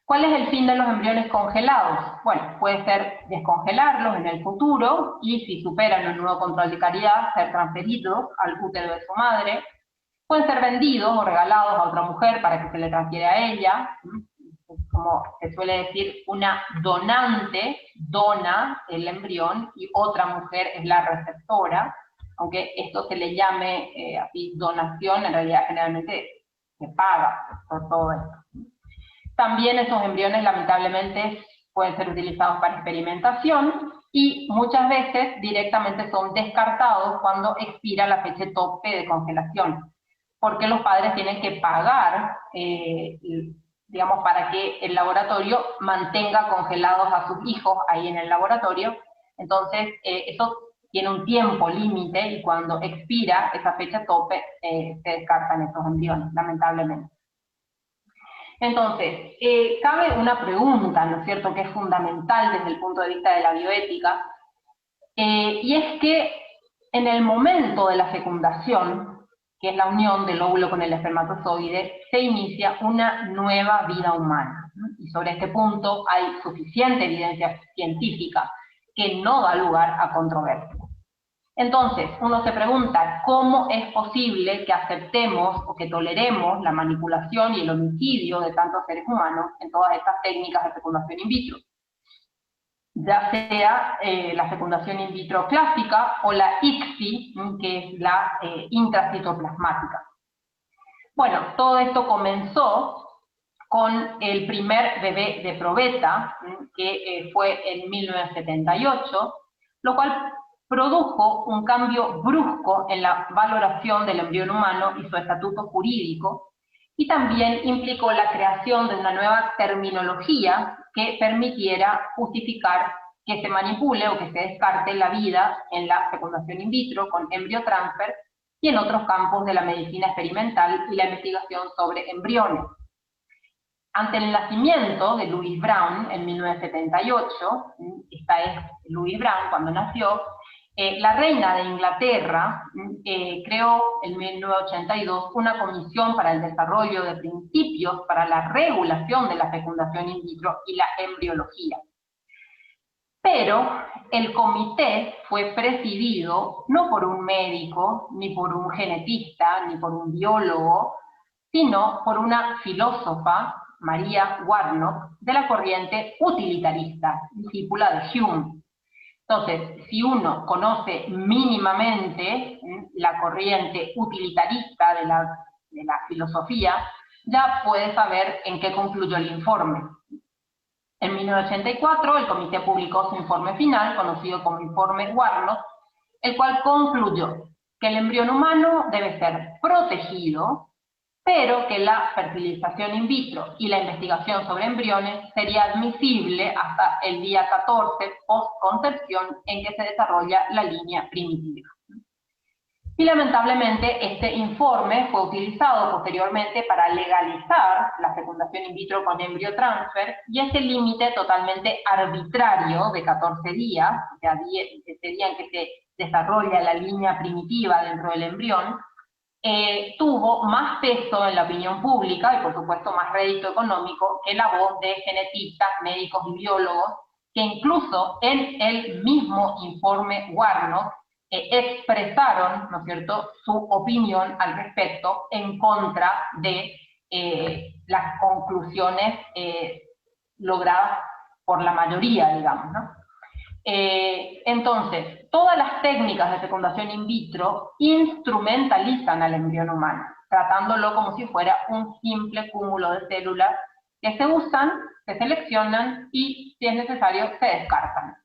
¿Cuál es el fin de los embriones congelados? Bueno, puede ser descongelarlos en el futuro y si superan el nuevo control de calidad, ser transferidos al útero de su madre. Pueden ser vendidos o regalados a otra mujer para que se le transfiera a ella. Como se suele decir, una donante dona el embrión y otra mujer es la receptora. Aunque esto se le llame así donación, en realidad generalmente se paga por todo esto. También esos embriones lamentablemente pueden ser utilizados para experimentación y muchas veces directamente son descartados cuando expira la fecha tope de congelación, porque los padres tienen que pagar, digamos, para que el laboratorio mantenga congelados a sus hijos ahí en el laboratorio. Entonces, eso tiene un tiempo límite y cuando expira esa fecha tope, se descartan esos embriones, lamentablemente. Entonces, cabe una pregunta, ¿no es cierto?, que es fundamental desde el punto de vista de la bioética, y es que en el momento de la fecundación, que es la unión del óvulo con el espermatozoide, se inicia una nueva vida humana, ¿no? Y sobre este punto hay suficiente evidencia científica que no da lugar a controversia. Entonces, uno se pregunta, ¿cómo es posible que aceptemos o que toleremos la manipulación y el homicidio de tantos seres humanos en todas estas técnicas de fecundación in vitro? Ya sea la fecundación in vitro clásica o la ICSI, que es la intracitoplasmática. Bueno, todo esto comenzó con el primer bebé de probeta, que fue en 1978, lo cual produjo un cambio brusco en la valoración del embrión humano y su estatuto jurídico, y también implicó la creación de una nueva terminología que permitiera justificar que se manipule o que se descarte la vida en la fecundación in vitro con embriotransfer y en otros campos de la medicina experimental y la investigación sobre embriones. Ante el nacimiento de Louis Brown en 1978, esta es Louis Brown cuando nació, la reina de Inglaterra creó en 1982 una comisión para el desarrollo de principios para la regulación de la fecundación in vitro y la embriología. Pero el comité fue presidido no por un médico, ni por un genetista, ni por un biólogo, sino por una filósofa, María Warnock, de la corriente utilitarista, discípula de Hume. Entonces, si uno conoce mínimamente la corriente utilitarista de la filosofía, ya puede saber en qué concluyó el informe. En 1984, el comité publicó su informe final, conocido como Informe Warnock, el cual concluyó que el embrión humano debe ser protegido, pero que la fertilización in vitro y la investigación sobre embriones sería admisible hasta el día 14 post-concepción en que se desarrolla la línea primitiva. Y lamentablemente este informe fue utilizado posteriormente para legalizar la fecundación in vitro con embriotransfer, y ese límite totalmente arbitrario de 14 días, o sea, ese día en que se desarrolla la línea primitiva dentro del embrión, tuvo más peso en la opinión pública y por supuesto más rédito económico que la voz de genetistas, médicos y biólogos, que incluso en el mismo informe Warnock expresaron, ¿no es cierto?, su opinión al respecto en contra de las conclusiones logradas por la mayoría, digamos, ¿no? Entonces, todas las técnicas de fecundación in vitro instrumentalizan al embrión humano, tratándolo como si fuera un simple cúmulo de células que se usan, se seleccionan y, si es necesario, se descartan.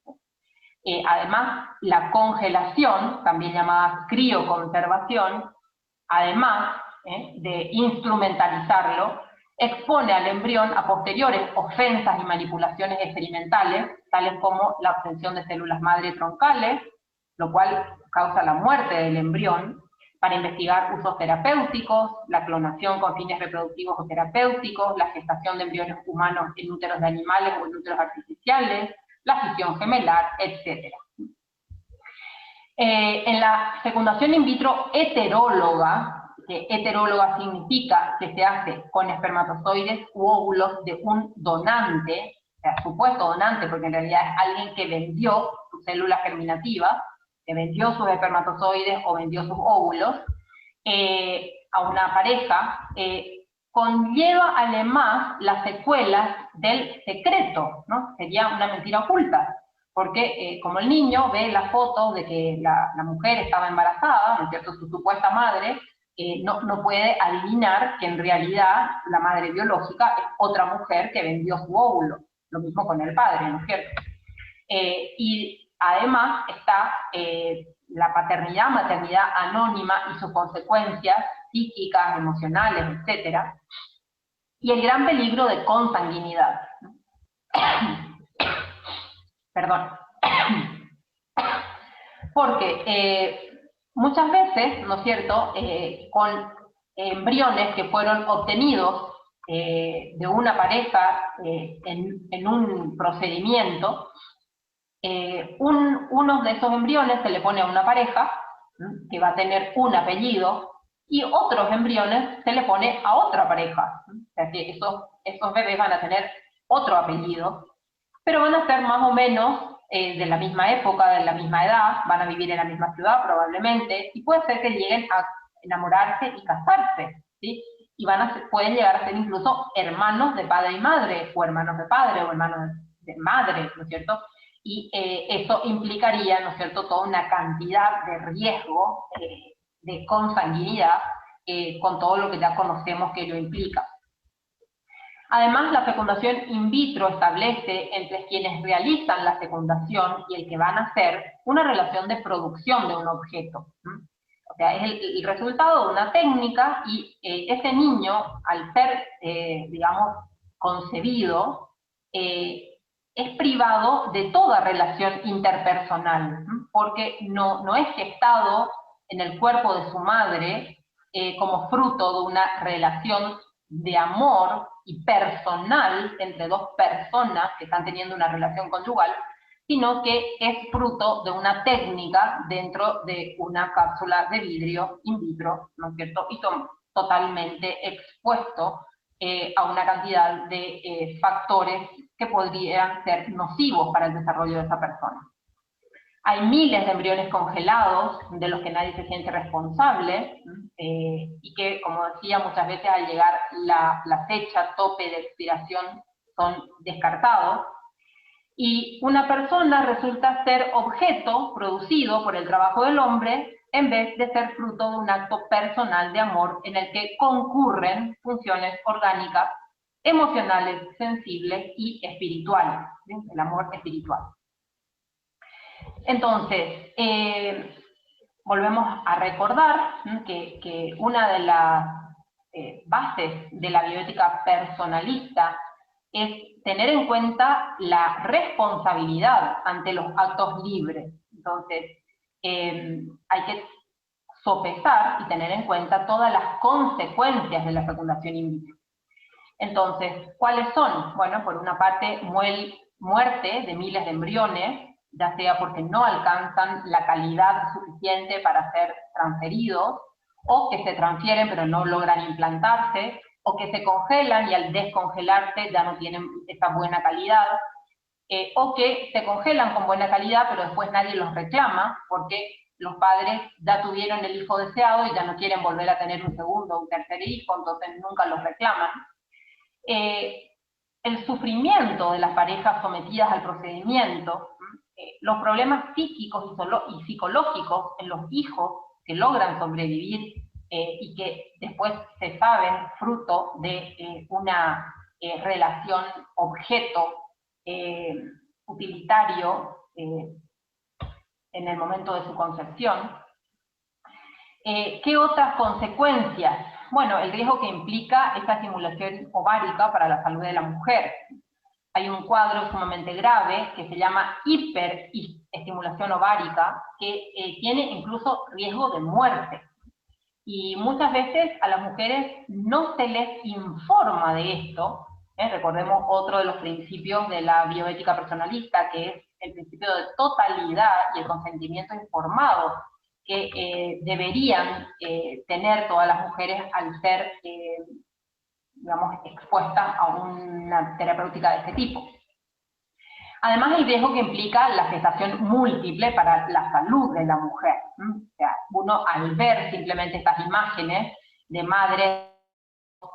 Además, la congelación, también llamada crioconservación, además de instrumentalizarlo, expone al embrión a posteriores ofensas y manipulaciones experimentales, tales como la obtención de células madre troncales, lo cual causa la muerte del embrión, para investigar usos terapéuticos, la clonación con fines reproductivos o terapéuticos, la gestación de embriones humanos en úteros de animales o en úteros artificiales, la fisión gemelar, etc. En la fecundación in vitro heteróloga, que heteróloga significa que se hace con espermatozoides u óvulos de un donante, o sea, supuesto donante, porque en realidad es alguien que vendió sus células germinativas, que vendió sus espermatozoides o vendió sus óvulos a una pareja, conlleva además las secuelas del secreto, ¿no? Sería una mentira oculta, porque como el niño ve las fotos de que la mujer estaba embarazada, ¿no es cierto?, su supuesta madre, no puede adivinar que en realidad la madre biológica es otra mujer que vendió su óvulo. Lo mismo con el padre, ¿no es cierto? Y además está la paternidad, maternidad anónima y sus consecuencias psíquicas, emocionales, etc. Y el gran peligro de consanguinidad. Perdón. Porque muchas veces, ¿no es cierto?, con embriones que fueron obtenidos de una pareja en un procedimiento, uno de esos embriones se le pone a una pareja que va a tener un apellido y otros embriones se le pone a otra pareja. O sea que esos bebés van a tener otro apellido, pero van a ser más o menos de la misma época, de la misma edad, van a vivir en la misma ciudad probablemente, y puede ser que lleguen a enamorarse y casarse, ¿sí? Y pueden llegar a ser incluso hermanos de padre y madre, o hermanos de padre, o hermanos de madre, ¿no es cierto? Y eso implicaría, ¿no es cierto?, toda una cantidad de riesgo de consanguinidad con todo lo que ya conocemos que lo implica. Además, la fecundación in vitro establece entre quienes realizan la fecundación y el que van a hacer una relación de producción de un objeto. O sea, es el resultado de una técnica y ese niño, al ser, digamos, concebido, es privado de toda relación interpersonal, porque no es gestado en el cuerpo de su madre como fruto de una relación de amor y personal entre dos personas que están teniendo una relación conyugal, sino que es fruto de una técnica dentro de una cápsula de vidrio in vitro, ¿no es cierto? Y totalmente expuesto a una cantidad de factores que podrían ser nocivos para el desarrollo de esa persona. Hay miles de embriones congelados de los que nadie se siente responsable y que, como decía, muchas veces al llegar la fecha tope de expiración son descartados. Y una persona resulta ser objeto producido por el trabajo del hombre en vez de ser fruto de un acto personal de amor en el que concurren funciones orgánicas, emocionales, sensibles y espirituales, ¿sí? El amor espiritual. Entonces, volvemos a recordar que una de las bases de la bioética personalista es tener en cuenta la responsabilidad ante los actos libres. Entonces, hay que sopesar y tener en cuenta todas las consecuencias de la fecundación in vitro. Entonces, ¿cuáles son? Bueno, por una parte, muerte de miles de embriones, ya sea porque no alcanzan la calidad suficiente para ser transferidos, o que se transfieren pero no logran implantarse, o que se congelan y al descongelarse ya no tienen esa buena calidad, o que se congelan con buena calidad pero después nadie los reclama porque los padres ya tuvieron el hijo deseado y ya no quieren volver a tener un segundo o un tercer hijo, entonces nunca los reclaman. El sufrimiento de las parejas sometidas al procedimiento, los problemas psíquicos y psicológicos en los hijos que logran sobrevivir y que después se saben fruto de una relación objeto utilitario en el momento de su concepción. ¿Qué otras consecuencias Bueno, el riesgo que implica esta estimulación ovárica para la salud de la mujer. Hay un cuadro sumamente grave que se llama hiperestimulación ovárica, que tiene incluso riesgo de muerte. Y muchas veces a las mujeres no se les informa de esto. Recordemos otro de los principios de la bioética personalista, que es el principio de totalidad y el consentimiento informado que deberían tener todas las mujeres al ser, digamos, expuestas a una terapéutica de este tipo. Además, el riesgo que implica la gestación múltiple para la salud de la mujer. O sea, uno al ver simplemente estas imágenes de madres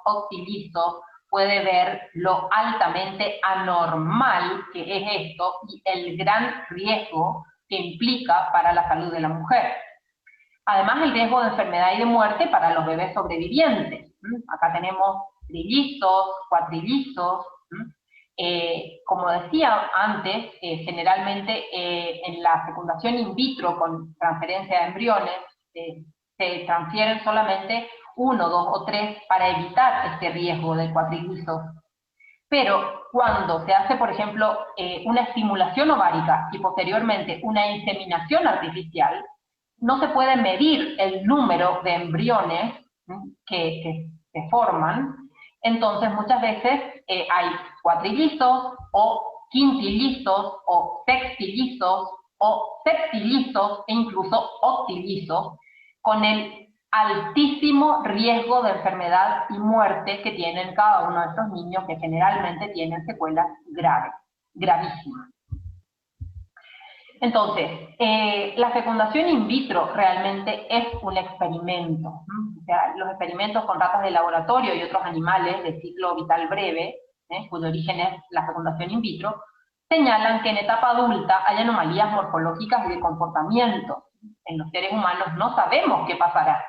octilizos puede ver lo altamente anormal que es esto y el gran riesgo que implica para la salud de la mujer. Además, el riesgo de enfermedad y de muerte para los bebés sobrevivientes. Acá tenemos trillizos, cuatrillizos. Como decía antes, generalmente en la fecundación in vitro con transferencia de embriones se transfieren solamente 1, 2 o 3 para evitar este riesgo de cuatrillizos. Pero cuando se hace, por ejemplo, una estimulación ovárica y posteriormente una inseminación artificial, no se puede medir el número de embriones que se forman. Entonces muchas veces hay cuatrillizos o quintillizos o sextillizos o septillizos e incluso octillizos, con el altísimo riesgo de enfermedad y muerte que tienen cada uno de estos niños, que generalmente tienen secuelas graves, gravísimas. Entonces, la fecundación in vitro realmente es un experimento. O sea, los experimentos con ratas de laboratorio y otros animales de ciclo vital breve, cuyo origen es la fecundación in vitro, señalan que en etapa adulta hay anomalías morfológicas y de comportamiento. En los seres humanos no sabemos qué pasará,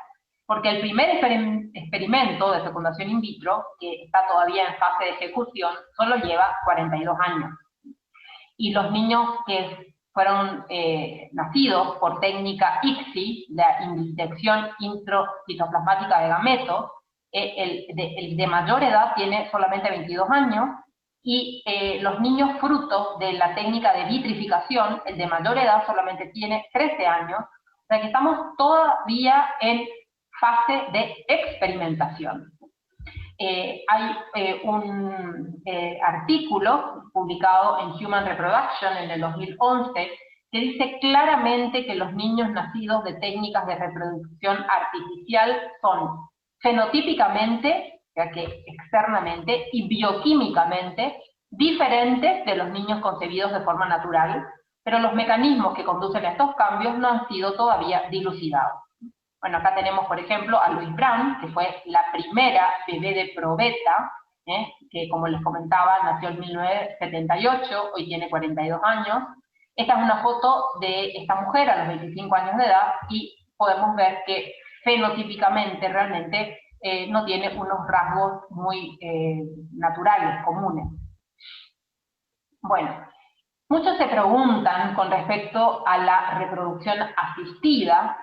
porque el primer experimento de fecundación in vitro, que está todavía en fase de ejecución, solo lleva 42 años. Y los niños que fueron nacidos por técnica ICSI, la inyección intracitoplasmática de gametos, el de mayor edad tiene solamente 22 años, y los niños frutos de la técnica de vitrificación, el de mayor edad solamente tiene 13 años, o sea que estamos todavía en fase de experimentación. Hay un artículo publicado en Human Reproduction en el 2011 que dice claramente que los niños nacidos de técnicas de reproducción artificial son fenotípicamente, ya que externamente, y bioquímicamente diferentes de los niños concebidos de forma natural, pero los mecanismos que conducen a estos cambios no han sido todavía dilucidados. Bueno, acá tenemos, por ejemplo, a Louise Brown, que fue la primera bebé de probeta, que, como les comentaba, nació en 1978, hoy tiene 42 años. Esta es una foto de esta mujer a los 25 años de edad, y podemos ver que fenotípicamente realmente no tiene unos rasgos muy naturales, comunes. Bueno, muchos se preguntan con respecto a la reproducción asistida,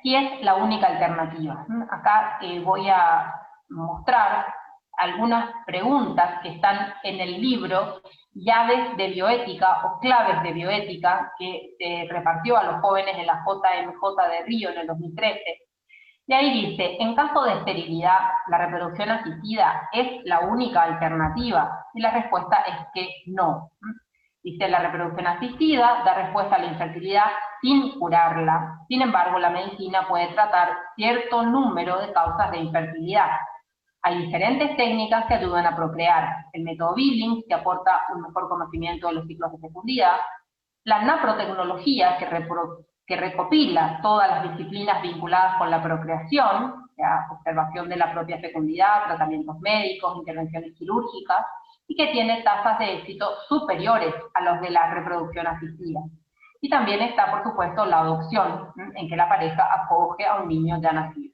si es la única alternativa. Acá voy a mostrar algunas preguntas que están en el libro Llaves de Bioética o Claves de Bioética, que se repartió a los jóvenes en la JMJ de Río en el 2013. Y ahí dice, en caso de esterilidad, ¿la reproducción asistida es la única alternativa? Y la respuesta es que no. Dice, la reproducción asistida da respuesta a la infertilidad sin curarla. Sin embargo, la medicina puede tratar cierto número de causas de infertilidad. Hay diferentes técnicas que ayudan a procrear. El método Billings, que aporta un mejor conocimiento de los ciclos de fecundidad. La naprotecnología, que recopila todas las disciplinas vinculadas con la procreación, la observación de la propia fecundidad, tratamientos médicos, intervenciones quirúrgicas, y que tiene tasas de éxito superiores a los de la reproducción asistida. Y también está, por supuesto, la adopción, en que la pareja acoge a un niño ya nacido.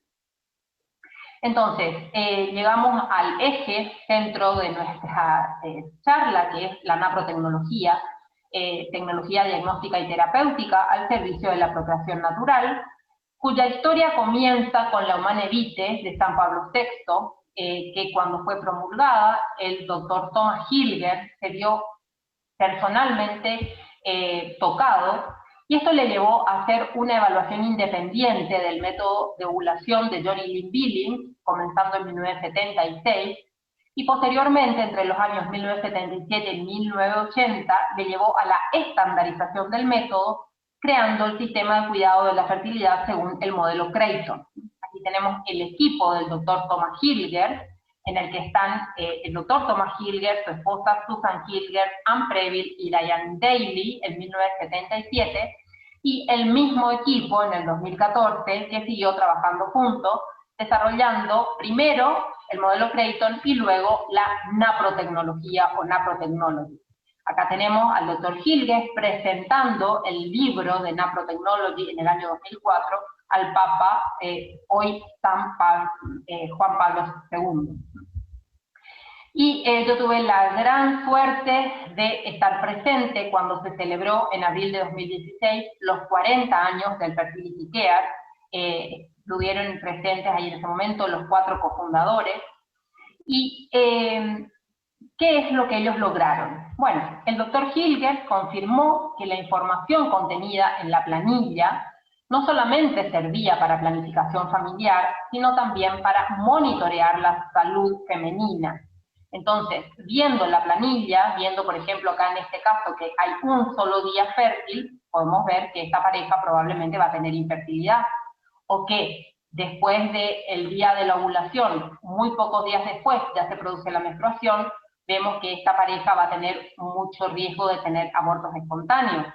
Entonces, llegamos al eje centro de nuestra charla, que es la naprotecnología, tecnología diagnóstica y terapéutica al servicio de la procreación natural, cuya historia comienza con la Humanae Vitae de San Pablo VI, que cuando fue promulgada, el doctor Thomas Hilger se vio personalmente tocado, y esto le llevó a hacer una evaluación independiente del método de ovulación de Johnny Lynn Billings, comenzando en 1976, y posteriormente, entre los años 1977 y 1980, le llevó a la estandarización del método, creando el sistema de cuidado de la fertilidad según el modelo Creighton. Aquí tenemos el equipo del doctor Thomas Hilger, en el que están el doctor Thomas Hilger, su esposa Susan Hilger, Ann Preville y Diane Daly en 1977, y el mismo equipo en el 2014 que siguió trabajando juntos, desarrollando primero el modelo Creighton y luego la naprotecnología o naprotechnology. Acá tenemos al doctor Hilger presentando el libro de naprotechnology en el año 2004 al Papa, hoy Juan Pablo II. Y yo tuve la gran suerte de estar presente cuando se celebró en abril de 2016 los 40 años del Fertility Care. Estuvieron presentes ahí en ese momento los 4 cofundadores. Y ¿qué es lo que ellos lograron? Bueno, el doctor Hilger confirmó que la información contenida en la planilla no solamente servía para planificación familiar, sino también para monitorear la salud femenina. Entonces, viendo la planilla, viendo por ejemplo acá en este caso que hay un solo día fértil, podemos ver que esta pareja probablemente va a tener infertilidad, o que después del día de la ovulación, muy pocos días después ya se produce la menstruación, vemos que esta pareja va a tener mucho riesgo de tener abortos espontáneos.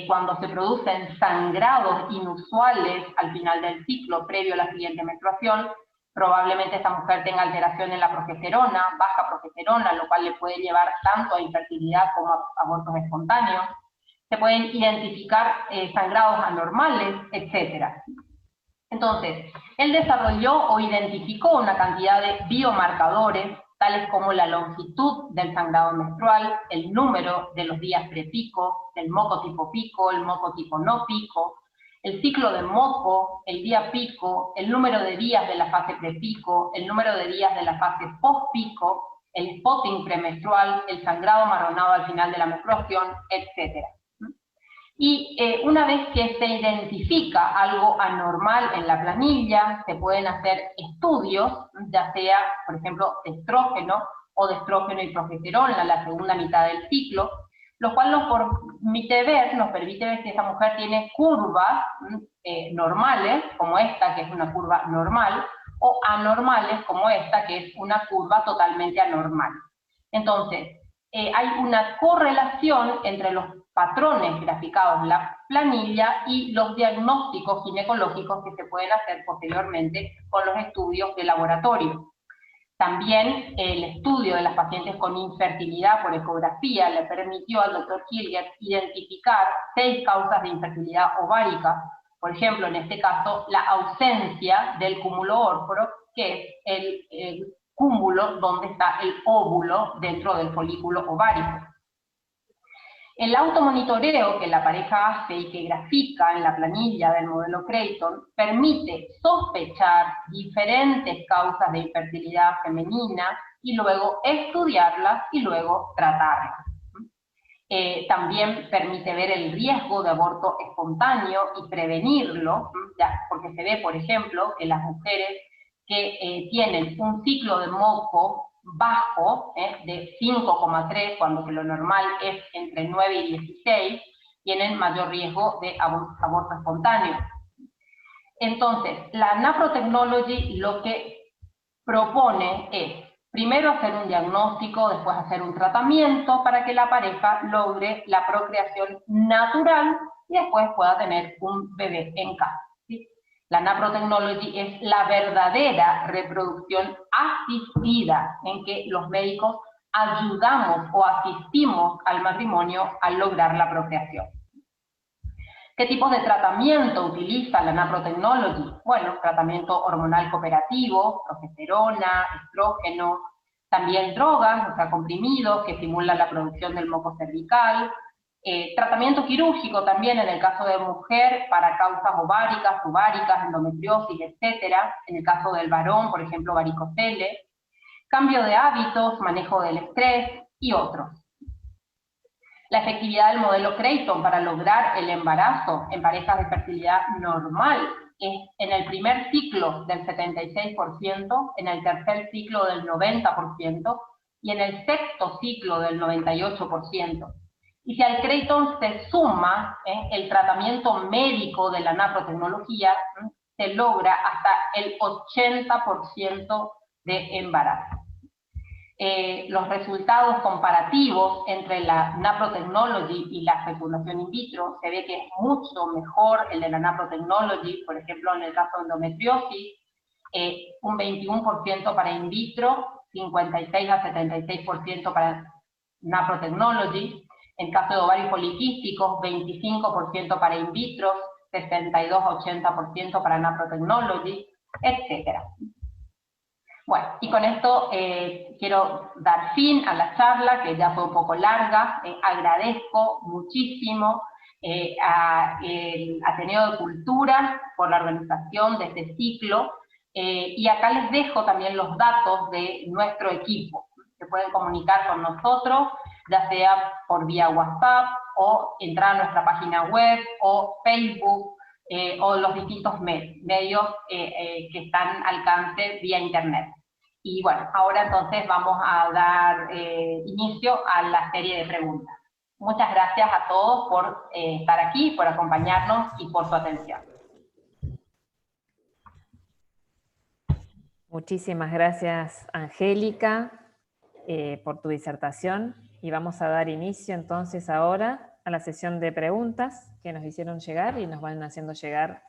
Cuando se producen sangrados inusuales al final del ciclo, previo a la siguiente menstruación, probablemente esta mujer tenga alteración en la progesterona, baja progesterona, lo cual le puede llevar tanto a infertilidad como a abortos espontáneos. Se pueden identificar sangrados anormales, etc. Entonces, él desarrolló o identificó una cantidad de biomarcadores, tales como la longitud del sangrado menstrual, el número de los días prepico, el moco tipo pico, el moco tipo no pico, el ciclo de moco, el día pico, el número de días de la fase prepico, el número de días de la fase postpico, el spotting premenstrual, el sangrado marronado al final de la menstruación, etc. Y una vez que se identifica algo anormal en la planilla, se pueden hacer estudios, ya sea, por ejemplo, de estrógeno o de estrógeno y progesterona en la segunda mitad del ciclo, lo cual nos permite ver si esa mujer tiene curvas normales, como esta, que es una curva normal, o anormales, como esta, que es una curva totalmente anormal. Entonces, hay una correlación entre los patrones graficados en la planilla y los diagnósticos ginecológicos que se pueden hacer posteriormente con los estudios de laboratorio. También el estudio de las pacientes con infertilidad por ecografía le permitió al doctor Hilger identificar 6 causas de infertilidad ovárica. Por ejemplo, en este caso, la ausencia del cúmulo órforo, que es el cúmulo donde está el óvulo dentro del folículo ovárico. El automonitoreo que la pareja hace y que grafica en la planilla del modelo Creighton permite sospechar diferentes causas de infertilidad femenina y luego estudiarlas y luego tratarlas. También permite ver el riesgo de aborto espontáneo y prevenirlo, porque se ve, por ejemplo, que las mujeres que tienen un ciclo de moco bajo, de 5,3, cuando que lo normal es entre 9 y 16, tienen mayor riesgo de aborto espontáneo. Entonces, la naprotechnology lo que propone es, primero hacer un diagnóstico, después hacer un tratamiento para que la pareja logre la procreación natural y después pueda tener un bebé en casa. ¿Sí? La naprotechnology es la verdadera reproducción asistida, en que los médicos ayudamos o asistimos al matrimonio a lograr la procreación. ¿Qué tipos de tratamiento utiliza la naprotechnology? Bueno, tratamiento hormonal cooperativo, progesterona, estrógeno, también drogas, o sea, comprimidos que estimulan la producción del moco cervical, Tratamiento quirúrgico también en el caso de mujer para causas ováricas, tubáricas, endometriosis, etcétera. En el caso del varón, por ejemplo, varicocele. Cambio de hábitos, manejo del estrés y otros. La efectividad del modelo Creighton para lograr el embarazo en parejas de fertilidad normal es en el primer ciclo del 76%, en el tercer ciclo del 90% y en el sexto ciclo del 98%. Y si al Creighton se suma el tratamiento médico de la naprotecnología, se logra hasta el 80% de embarazo. Los resultados comparativos entre la Naprotechnology y la fecundación in vitro, se ve que es mucho mejor el de la Naprotechnology, por ejemplo, en el caso de endometriosis, un 21% para in vitro, 56 a 76% para Naprotechnology. En caso de ovarios poliquísticos, 25% para in vitro, 62 a 80% para Naprotechnology, etc. Bueno, y con esto quiero dar fin a la charla, que ya fue un poco larga. Agradezco muchísimo al Ateneo de Cultura por la organización de este ciclo, y acá les dejo también los datos de nuestro equipo. Se pueden comunicar con nosotros, ya sea por vía WhatsApp, o entrar a nuestra página web, o Facebook, o los distintos medios que están al alcance vía internet. Y bueno, ahora entonces vamos a dar inicio a la serie de preguntas. Muchas gracias a todos por estar aquí, por acompañarnos y por su atención. Muchísimas gracias, Angélica, por tu disertación. Y vamos a dar inicio entonces ahora a la sesión de preguntas que nos hicieron llegar y nos van haciendo llegar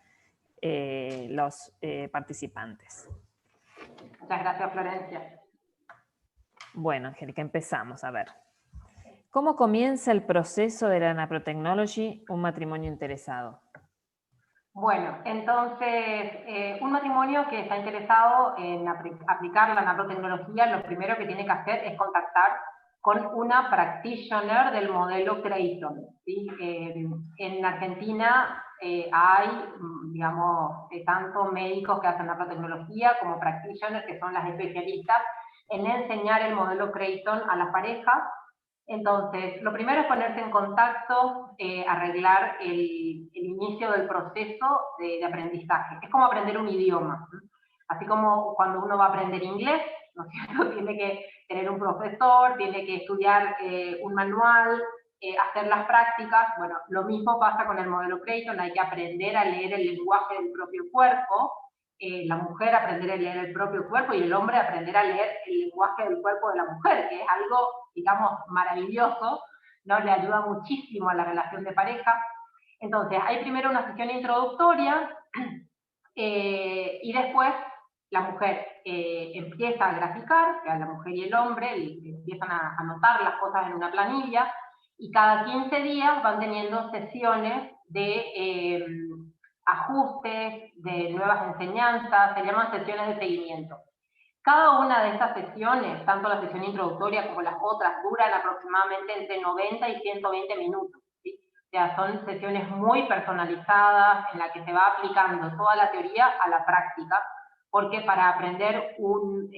los participantes. Muchas gracias, Florencia. Bueno, Angélica, empezamos. A ver. ¿Cómo comienza el proceso de la Naprotechnology, un matrimonio interesado? Bueno, entonces, un matrimonio que está interesado en aplicar la naprotecnología, lo primero que tiene que hacer es contactar con una practitioner del modelo Creighton, ¿sí? En Argentina hay, digamos, tanto médicos que hacen naprotecnología como practitioners, que son las especialistas en enseñar el modelo Creighton a las parejas. Entonces, lo primero es ponerse en contacto, arreglar el inicio del proceso de aprendizaje. Es como aprender un idioma, ¿sí? Así como cuando uno va a aprender inglés, ¿no es cierto? Tiene que tener un profesor, tiene que estudiar un manual, hacer las prácticas. Bueno, lo mismo pasa con el modelo Creighton, hay que aprender a leer el lenguaje del propio cuerpo, la mujer aprender a leer el propio cuerpo y el hombre aprender a leer el lenguaje del cuerpo de la mujer, que es algo, digamos, maravilloso, ¿no? Le ayuda muchísimo a la relación de pareja. Entonces, hay primero una sesión introductoria y después la mujer empieza a graficar, que a la mujer y el hombre empiezan a anotar las cosas en una planilla, y cada 15 días van teniendo sesiones de ajustes, de nuevas enseñanzas, se llaman sesiones de seguimiento. Cada una de estas sesiones, tanto la sesión introductoria como las otras, duran aproximadamente entre 90 y 120 minutos. ¿Sí? O sea, son sesiones muy personalizadas en las que se va aplicando toda la teoría a la práctica, porque para aprender un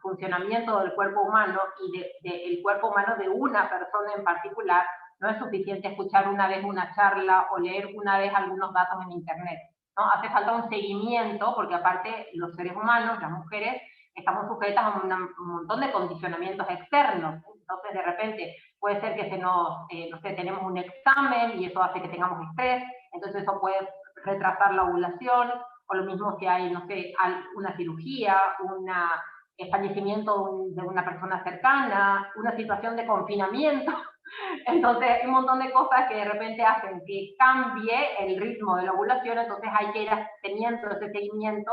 funcionamiento del cuerpo humano y del cuerpo humano de una persona en particular, no es suficiente escuchar una vez una charla o leer una vez algunos datos en internet, ¿no? Hace falta un seguimiento, porque aparte los seres humanos, las mujeres, estamos sujetas a un montón de condicionamientos externos. Entonces, de repente, puede ser que no sé, tenemos un examen y eso hace que tengamos estrés, entonces eso puede retrasar la ovulación, o lo mismo que hay, no sé, una cirugía, el fallecimiento de una persona cercana, una situación de confinamiento. Entonces, hay un montón de cosas que de repente hacen que cambie el ritmo de la ovulación, entonces hay que ir teniendo ese seguimiento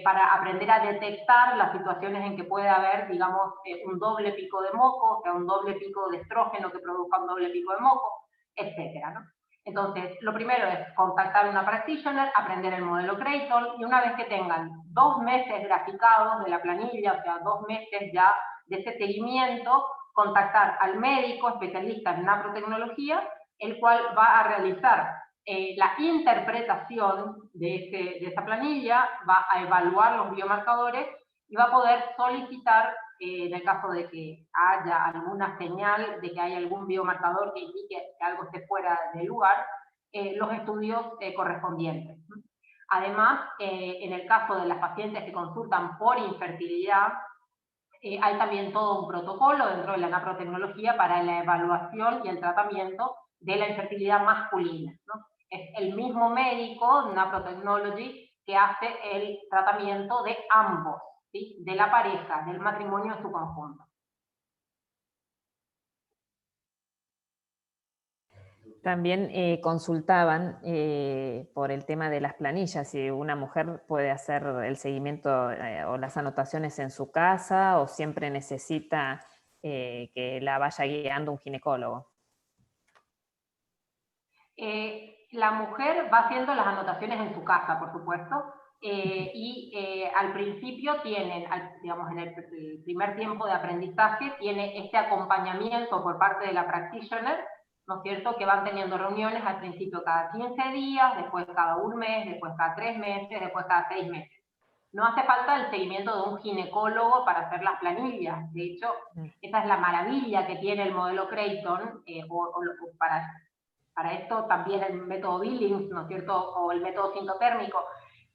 para aprender a detectar las situaciones en que puede haber, digamos, un doble pico de moco, o sea, un doble pico de estrógeno que produzca un doble pico de moco, etcétera, ¿no? Entonces, lo primero es contactar a una practitioner, aprender el modelo Creighton, y una vez que tengan 2 meses graficados de la planilla, o sea, 2 meses ya de ese seguimiento, contactar al médico especialista en naprotecnología, el cual va a realizar la interpretación de esa planilla, va a evaluar los biomarcadores y va a poder solicitar, en el caso de que haya alguna señal de que hay algún biomarcador que indique que algo esté fuera del lugar, los estudios correspondientes. Además, en el caso de las pacientes que consultan por infertilidad, hay también todo un protocolo dentro de la naprotecnología para la evaluación y el tratamiento de la infertilidad masculina, ¿no? Es el mismo médico, Naprotechnology, que hace el tratamiento de ambos, ¿sí? De la pareja, del matrimonio en su conjunto. También consultaban por el tema de las planillas, si una mujer puede hacer el seguimiento o las anotaciones en su casa o siempre necesita que la vaya guiando un ginecólogo. La mujer va haciendo las anotaciones en su casa, por supuesto, y al principio tienen, digamos, en el primer tiempo de aprendizaje, tiene este acompañamiento por parte de la practitioner, ¿no es cierto?, que van teniendo reuniones al principio cada 15 días, después cada un mes, después cada 3 meses, después cada 6 meses. No hace falta el seguimiento de un ginecólogo para hacer las planillas. De hecho, esa es la maravilla que tiene el modelo Creighton, para esto también el método Billings, ¿no es cierto?, o el método sintotérmico,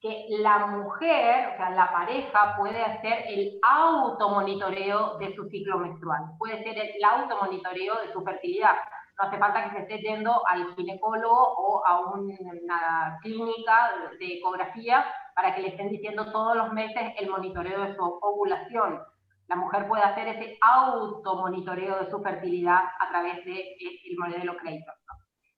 que la mujer, o sea, la pareja puede hacer el automonitoreo de su ciclo menstrual, puede ser el automonitoreo de su fertilidad. No hace falta que se esté yendo al ginecólogo o a una clínica de ecografía para que le estén diciendo todos los meses el monitoreo de su ovulación. La mujer puede hacer ese automonitoreo de su fertilidad a través del modelo Creighton, ¿no?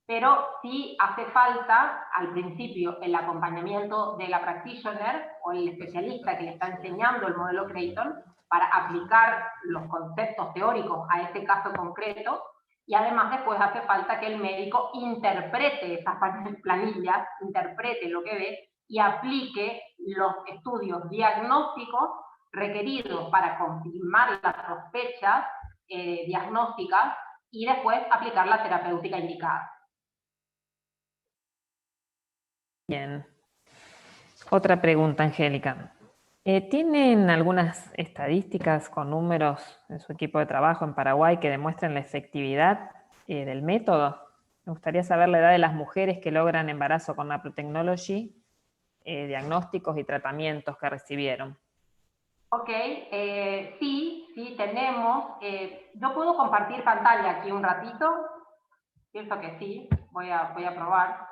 Pero sí hace falta, al principio, el acompañamiento de la practitioner o el especialista que le está enseñando el modelo Creighton para aplicar los conceptos teóricos a ese caso concreto, y además después hace falta que el médico interprete esas planillas, interprete lo que ve y aplique los estudios diagnósticos requeridos para confirmar las sospechas diagnósticas y después aplicar la terapéutica indicada. Bien. Otra pregunta, Angélica. ¿Tienen algunas estadísticas con números en su equipo de trabajo en Paraguay que demuestren la efectividad del método? Me gustaría saber la edad de las mujeres que logran embarazo con Naprotechnology, diagnósticos y tratamientos que recibieron. Ok, sí, tenemos. Yo puedo compartir pantalla aquí un ratito. Pienso que sí, voy a probar.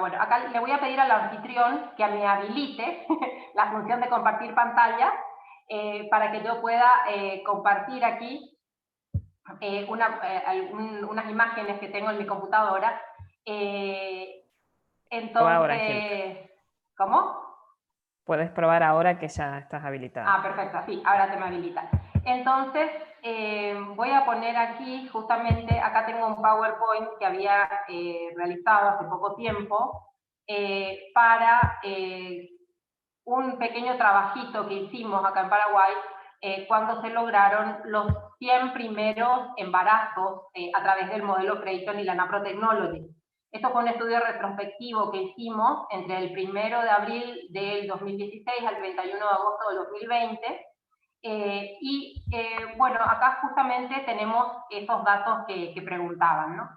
Bueno, acá le voy a pedir al anfitrión que me habilite la función de compartir pantalla para que yo pueda compartir aquí unas imágenes que tengo en mi computadora. Entonces, ahora, Angélica. ¿Cómo? Puedes probar ahora que ya estás habilitada. Perfecto, sí, ahora se me habilita. Entonces, voy a poner aquí, justamente, acá tengo un PowerPoint que había realizado hace poco tiempo para un pequeño trabajito que hicimos acá en Paraguay cuando se lograron los 100 primeros embarazos a través del modelo Creighton y la Naprotechnology. Esto fue un estudio retrospectivo que hicimos entre el 1 de abril del 2016 al 31 de agosto del 2020. Bueno, acá justamente tenemos esos datos que preguntaban, ¿no?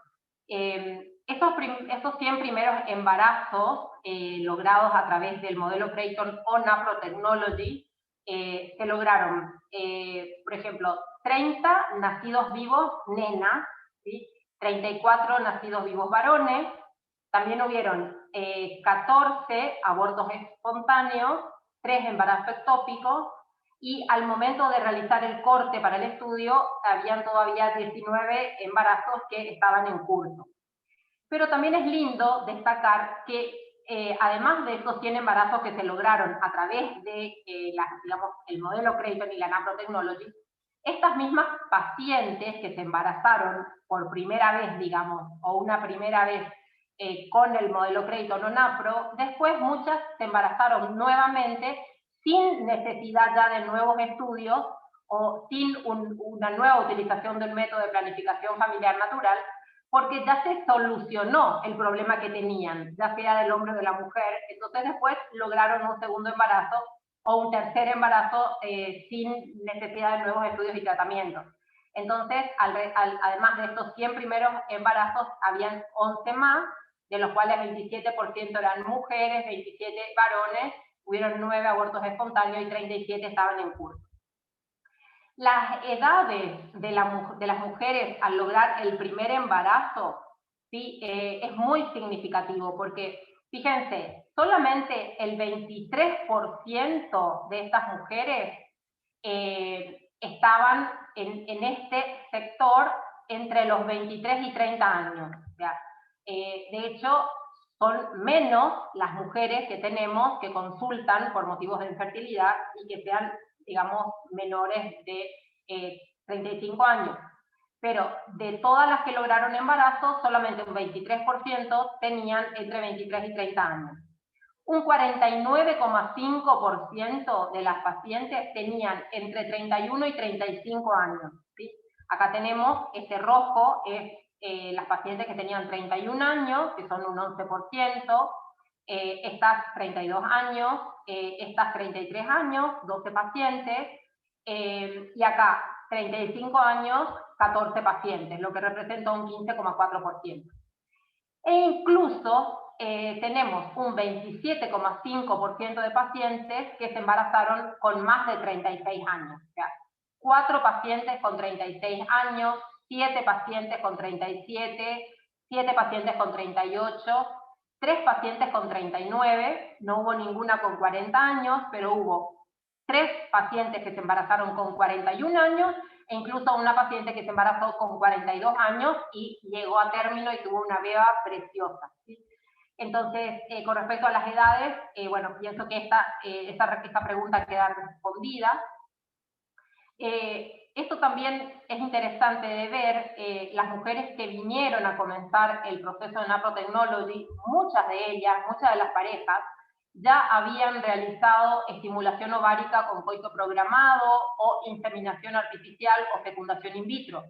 Estos 100 primeros embarazos logrados a través del modelo Creighton o Naprotechnology se lograron, por ejemplo, 30 nacidos vivos nena, ¿sí? 34 nacidos vivos varones, también hubieron 14 abortos espontáneos, 3 embarazos ectópicos, y al momento de realizar el corte para el estudio, habían todavía 19 embarazos que estaban en curso. Pero también es lindo destacar que además de esos 100 embarazos que se lograron a través de digamos, el modelo Creighton y la Naprotechnology, estas mismas pacientes que se embarazaron por primera vez, digamos, o una primera vez con el modelo Creighton o Napro, después muchas se embarazaron nuevamente sin necesidad ya de nuevos estudios o sin una nueva utilización del método de planificación familiar natural, porque ya se solucionó el problema que tenían, ya sea del hombre o de la mujer. Entonces después lograron un segundo embarazo o un tercer embarazo sin necesidad de nuevos estudios y tratamientos. Entonces, además de estos 100 primeros embarazos, habían 11 más, de los cuales 27% eran mujeres, 27 varones, hubieron 9 abortos espontáneos y 37 estaban en curso. Las edades de las mujeres al lograr el primer embarazo, ¿sí? Es muy significativo, porque fíjense, solamente el 23% de estas mujeres estaban en este sector entre los 23 y 30 años. O sea, de hecho, son menos las mujeres que tenemos que consultan por motivos de infertilidad y que sean, digamos, menores de 35 años. Pero de todas las que lograron embarazo, solamente un 23% tenían entre 23 y 30 años. Un 49,5% de las pacientes tenían entre 31 y 35 años. ¿Sí? Acá tenemos, este rojo es las pacientes que tenían 31 años, que son un 11%, estas 32 años, estas 33 años, 12 pacientes, y acá 35 años, 14 pacientes, lo que representa un 15,4%. E incluso tenemos un 27,5% de pacientes que se embarazaron con más de 36 años. O sea, 4 pacientes con 36 años, 7 pacientes con 37, 7 pacientes con 38, 3 pacientes con 39, no hubo ninguna con 40 años, pero hubo 3 pacientes que se embarazaron con 41 años, e incluso una paciente que se embarazó con 42 años y llegó a término y tuvo una beba preciosa. ¿Sí? Entonces, con respecto a las edades, bueno, pienso que esta pregunta queda respondida. Esto también es interesante de ver, las mujeres que vinieron a comenzar el proceso de Naprotechnology, muchas de ellas, muchas de las parejas, ya habían realizado estimulación ovárica con coito programado o inseminación artificial o fecundación in vitro.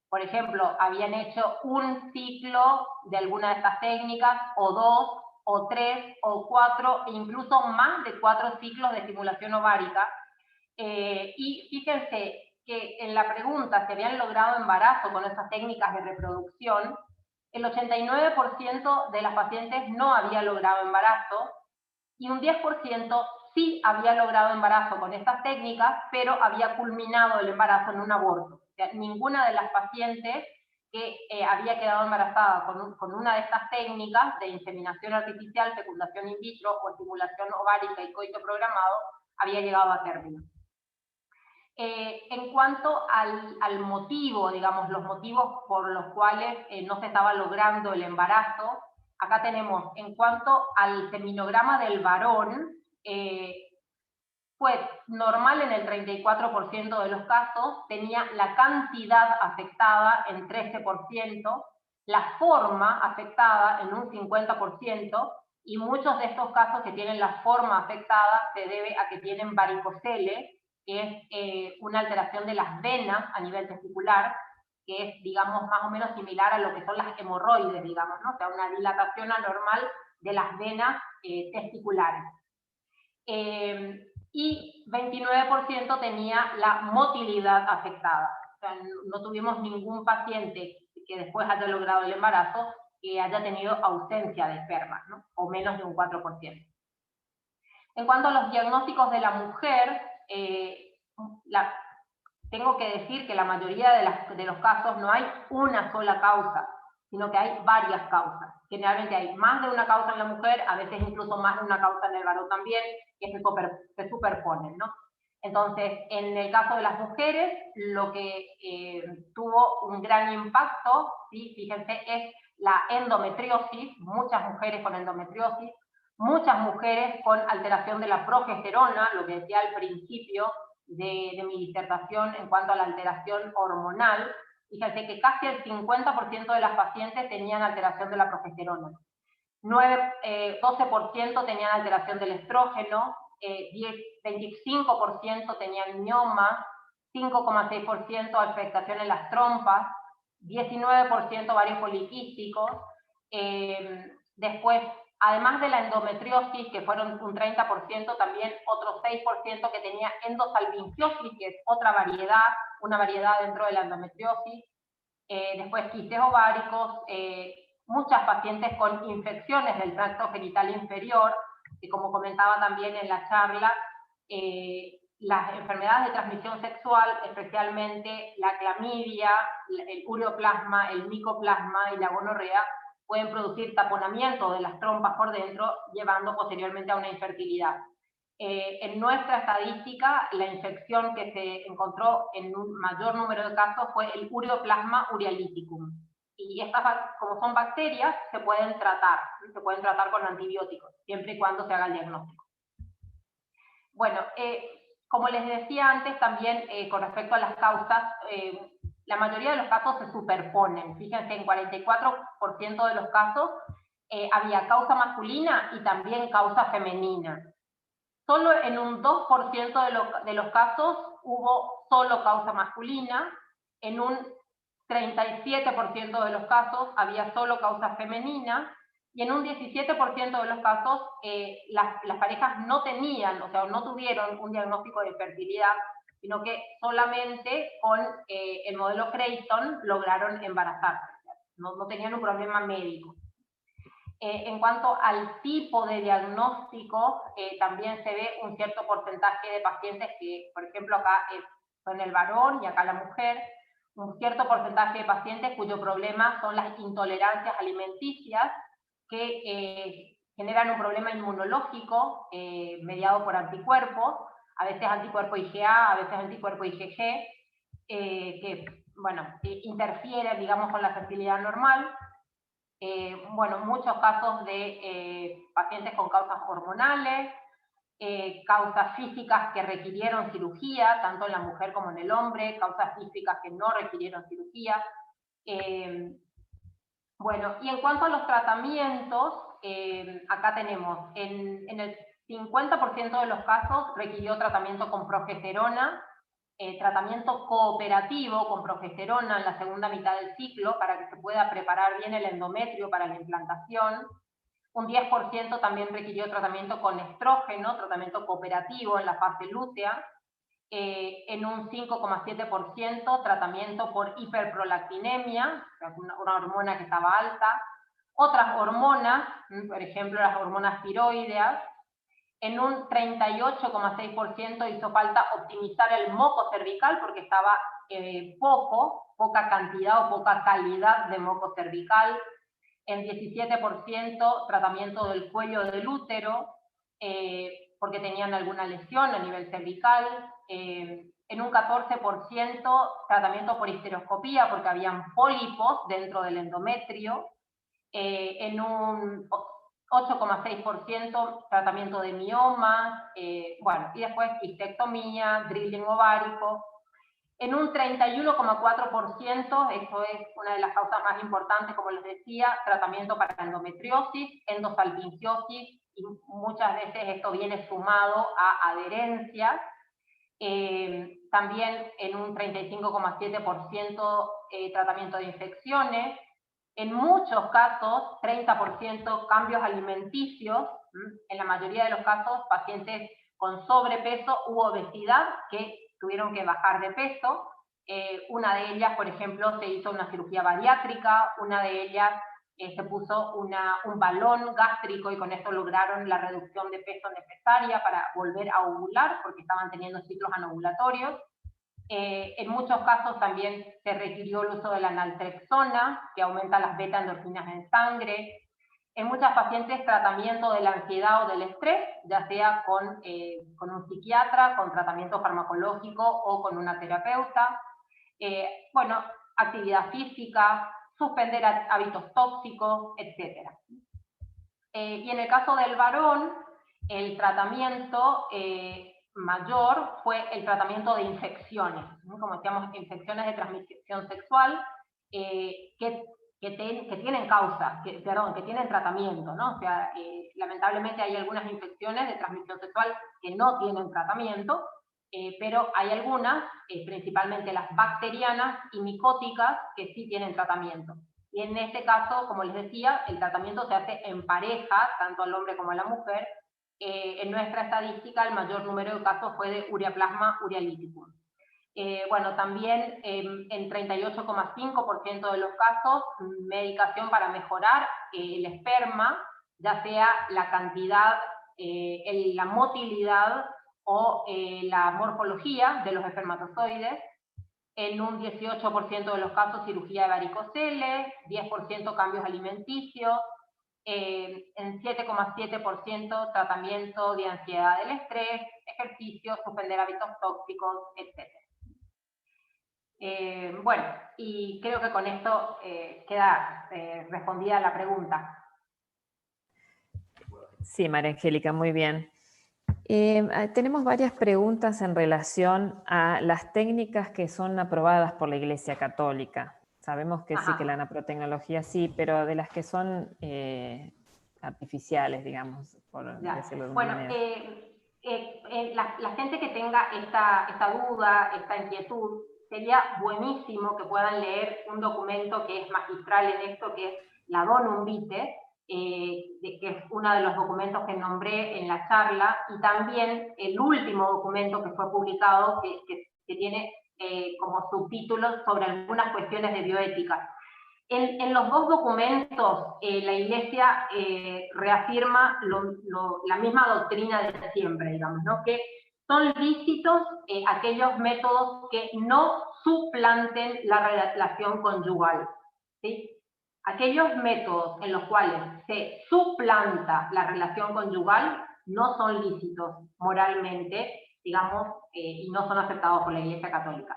Por ejemplo, habían hecho un ciclo de alguna de estas técnicas, o 2, o 3, o 4, e incluso más de 4 ciclos de estimulación ovárica. Y fíjense que en la pregunta si habían logrado embarazo con estas técnicas de reproducción, el 89% de las pacientes no había logrado embarazo, y un 10% sí había logrado embarazo con estas técnicas, pero había culminado el embarazo en un aborto. O sea, ninguna de las pacientes que había quedado embarazada con una de estas técnicas de inseminación artificial, fecundación in vitro o estimulación ovárica y coito programado había llegado a término. En cuanto al motivo, digamos, los motivos por los cuales no se estaba logrando el embarazo, acá tenemos, en cuanto al seminograma del varón, pues normal en el 34% de los casos, tenía la cantidad afectada en 13%, la forma afectada en un 50%, y muchos de estos casos que tienen la forma afectada se debe a que tienen varicocele, que es una alteración de las venas a nivel testicular, que es, digamos, más o menos similar a lo que son las hemorroides, digamos, ¿no? O sea, una dilatación anormal de las venas testiculares. Y 29% tenía la motilidad afectada. O sea, no tuvimos ningún paciente que después haya logrado el embarazo que haya tenido ausencia de esperma, ¿no? O menos de un 4%. En cuanto a los diagnósticos de la mujer, tengo que decir que la mayoría de los casos no hay una sola causa, sino que hay varias causas. Generalmente hay más de una causa en la mujer, a veces incluso más de una causa en el varón también, que se superponen, ¿no? Entonces, en el caso de las mujeres, lo que tuvo un gran impacto, ¿sí? Fíjense, es la endometriosis, muchas mujeres con endometriosis, muchas mujeres con alteración de la progesterona, lo que decía al principio de mi disertación en cuanto a la alteración hormonal. Fíjense que casi el 50% de las pacientes tenían alteración de la progesterona. 12% tenían alteración del estrógeno, 25% tenían mioma, 5,6% afectación en las trompas, 19% ovarios poliquísticos, después, además de la endometriosis, que fueron un 30%, también otro 6% que tenía endosalpingiosis, que es otra variedad, una variedad dentro de la endometriosis, después quistes ováricos, muchas pacientes con infecciones del tracto genital inferior, que como comentaba también en la charla, las enfermedades de transmisión sexual, especialmente la clamidia, el ureoplasma, el micoplasma y la gonorrea, pueden producir taponamiento de las trompas por dentro, llevando posteriormente a una infertilidad. En nuestra estadística, la infección que se encontró en un mayor número de casos fue el ureoplasma urealyticum. Y estas, como son bacterias, se pueden tratar con antibióticos, siempre y cuando se haga el diagnóstico. Bueno, como les decía antes, también con respecto a las causas, la mayoría de los casos se superponen. Fíjense, en 44% de los casos había causa masculina y también causa femenina. Solo en un 2% de los casos hubo solo causa masculina, en un 37% de los casos había solo causa femenina, y en un 17% de los casos las parejas no tenían, o sea, no tuvieron un diagnóstico de fertilidad, sino que solamente con el modelo Creighton lograron embarazarse, no tenían un problema médico. En cuanto al tipo de diagnóstico, también se ve un cierto porcentaje de pacientes que, por ejemplo, acá son el varón y acá la mujer, un cierto porcentaje de pacientes cuyo problema son las intolerancias alimenticias que generan un problema inmunológico mediado por anticuerpos, a veces anticuerpo IgA, a veces anticuerpo IgG, que, bueno, interfiere, digamos, con la fertilidad normal. Bueno, muchos casos de pacientes con causas hormonales, causas físicas que requirieron cirugía, tanto en la mujer como en el hombre, causas físicas que no requirieron cirugía. Bueno, y en cuanto a los tratamientos, acá tenemos, en el 50% de los casos requirió tratamiento con progesterona, tratamiento cooperativo con progesterona en la segunda mitad del ciclo para que se pueda preparar bien el endometrio para la implantación. Un 10% también requirió tratamiento con estrógeno, tratamiento cooperativo en la fase lútea. En un 5,7% tratamiento por hiperprolactinemia, una hormona que estaba alta. Otras hormonas, por ejemplo las hormonas tiroideas. En un 38,6% hizo falta optimizar el moco cervical porque estaba poca cantidad o poca calidad de moco cervical. En 17% tratamiento del cuello del útero porque tenían alguna lesión a nivel cervical. En un 14% tratamiento por histeroscopía porque habían pólipos dentro del endometrio. En un 8,6% tratamiento de miomas, bueno, y después cistectomía, drilling ovárico. En un 31,4%, eso es una de las causas más importantes, como les decía, tratamiento para endometriosis, endosalpingiosis, y muchas veces esto viene sumado a adherencias. También en un 35,7% tratamiento de infecciones. En muchos casos, 30% cambios alimenticios, en la mayoría de los casos pacientes con sobrepeso u obesidad que tuvieron que bajar de peso. Una de ellas, por ejemplo, se hizo una cirugía bariátrica, una de ellas se puso un balón gástrico y con esto lograron la reducción de peso necesaria para volver a ovular porque estaban teniendo ciclos anovulatorios. En muchos casos también se requirió el uso de la naltrexona, que aumenta las beta-endorfinas en sangre. En muchas pacientes, tratamiento de la ansiedad o del estrés, ya sea con un psiquiatra, con tratamiento farmacológico o con una terapeuta. Bueno, actividad física, suspender hábitos tóxicos, etc. Y en el caso del varón, el tratamiento mayor fue el tratamiento de infecciones, ¿no? Como decíamos, infecciones de transmisión sexual que tienen causa, que tienen tratamiento, ¿no? O sea, lamentablemente hay algunas infecciones de transmisión sexual que no tienen tratamiento, pero hay algunas, principalmente las bacterianas y micóticas, que sí tienen tratamiento. Y en este caso, como les decía, el tratamiento se hace en pareja, tanto al hombre como a la mujer. En nuestra estadística, el mayor número de casos fue de ureaplasma urealyticum. Bueno, también en 38,5% de los casos, medicación para mejorar el esperma, ya sea la cantidad, la motilidad o la morfología de los espermatozoides. En un 18% de los casos, cirugía de varicoceles, 10% cambios alimenticios, en 7,7% tratamiento de ansiedad del estrés, ejercicio, suspender hábitos tóxicos, etc. Bueno, y creo que con esto queda respondida la pregunta. Sí, María Angélica, muy bien. Tenemos varias preguntas en relación a las técnicas que son aprobadas por la Iglesia Católica. Sabemos que sí, que la naprotecnología sí, pero de las que son artificiales, digamos, por decirlo de una manera. La gente que tenga esta duda, esta inquietud, sería buenísimo que puedan leer un documento que es magistral en esto, que es la Donum Vitae, que es uno de los documentos que nombré en la charla, y también el último documento que fue publicado, que tiene como subtítulos sobre algunas cuestiones de bioética. En los dos documentos, la Iglesia reafirma la misma doctrina de siempre, digamos, ¿no? Que son lícitos aquellos métodos que no suplanten la relación conyugal, ¿sí? Aquellos métodos en los cuales se suplanta la relación conyugal no son lícitos moralmente, digamos, y no son aceptados por la Iglesia Católica.